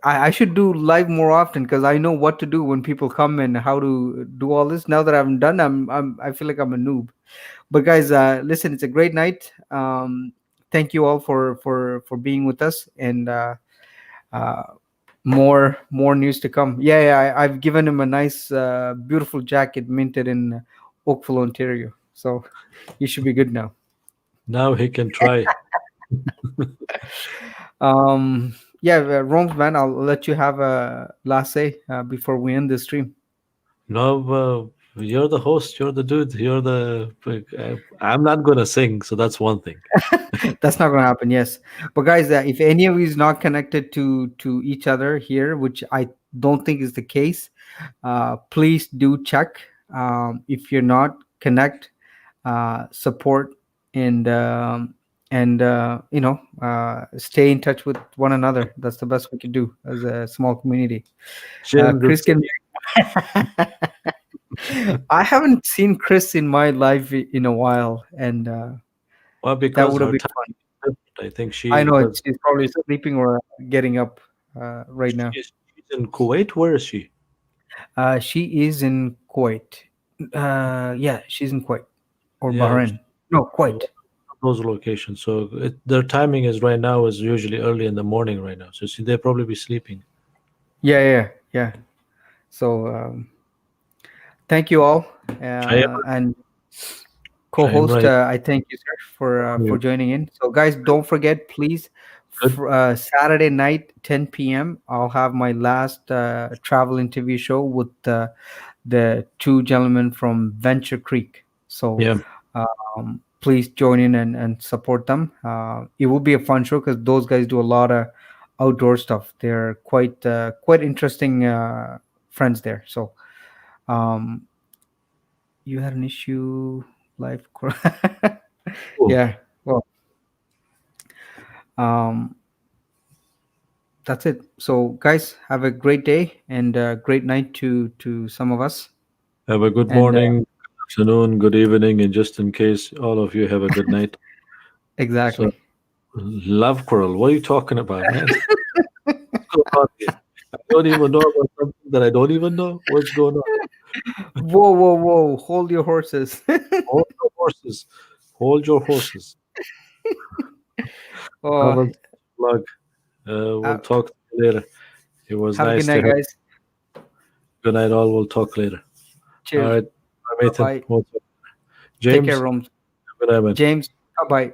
I should do live more often because I know what to do when people come and how to do all this. Now that I'm done, I feel like I'm a noob. But guys, listen, it's a great night. Thank you all for being with us, and uh, more news to come. Yeah, yeah, I've given him a nice, beautiful jacket minted in Oakville, Ontario. So you should be good now. Now he can try. Yeah, Rome's man, I'll let you have a last say before we end the stream. No, you're the host. You're the dude. I'm not gonna sing, so that's one thing. That's not going to happen. Yes, but guys, if any of you is not connected to each other here, which I don't think is the case, please do check. If you're not, connect, support, and and stay in touch with one another. That's the best we could do as a small community. James, Chris it's can. I haven't seen Chris in my life in a while, and well that because would have her been time fun. is different. I think I she know was she's probably sleeping or getting up right now. she's in Kuwait. Where is she? She is in Kuwait. Yeah, she's in Kuwait or Yeah, Bahrain. No, one Kuwait. of those locations. So their timing is right now is usually early in the morning right now. So see, they'll probably be sleeping. Yeah, yeah, yeah. So thank you all, Shayam, and Shayam, co-host. right? I thank you, sir, for You're joining in. So, guys, don't forget, please, good. Saturday night, 10 p.m. I'll have my last travel interview show with the two gentlemen from Venture Creek. So, Yeah, please join in and support them. It will be a fun show because those guys do a lot of outdoor stuff. They're quite interesting friends there. So, um, you had an issue live. cool. Yeah. Well, um, that's it. So, guys, have a great day and great night to some of us. Have a good And morning, good afternoon, good evening, and just in case all of you have a good night. So, exactly. love quarrel. What are you talking about, man? What's going on here? I don't even know about something that I don't even know. What's going on? Whoa, whoa, whoa! Hold your horses. Hold your horses. Hold your horses. Have Oh, a luck. We'll uh, talk later. It was have a good nice to night, have. guys. Good night, all. We'll talk later. All Cheers. right. Bye, Nathan. Bye. We'll talk. Take care, James. Rome. Good night, man. James. Bye bye.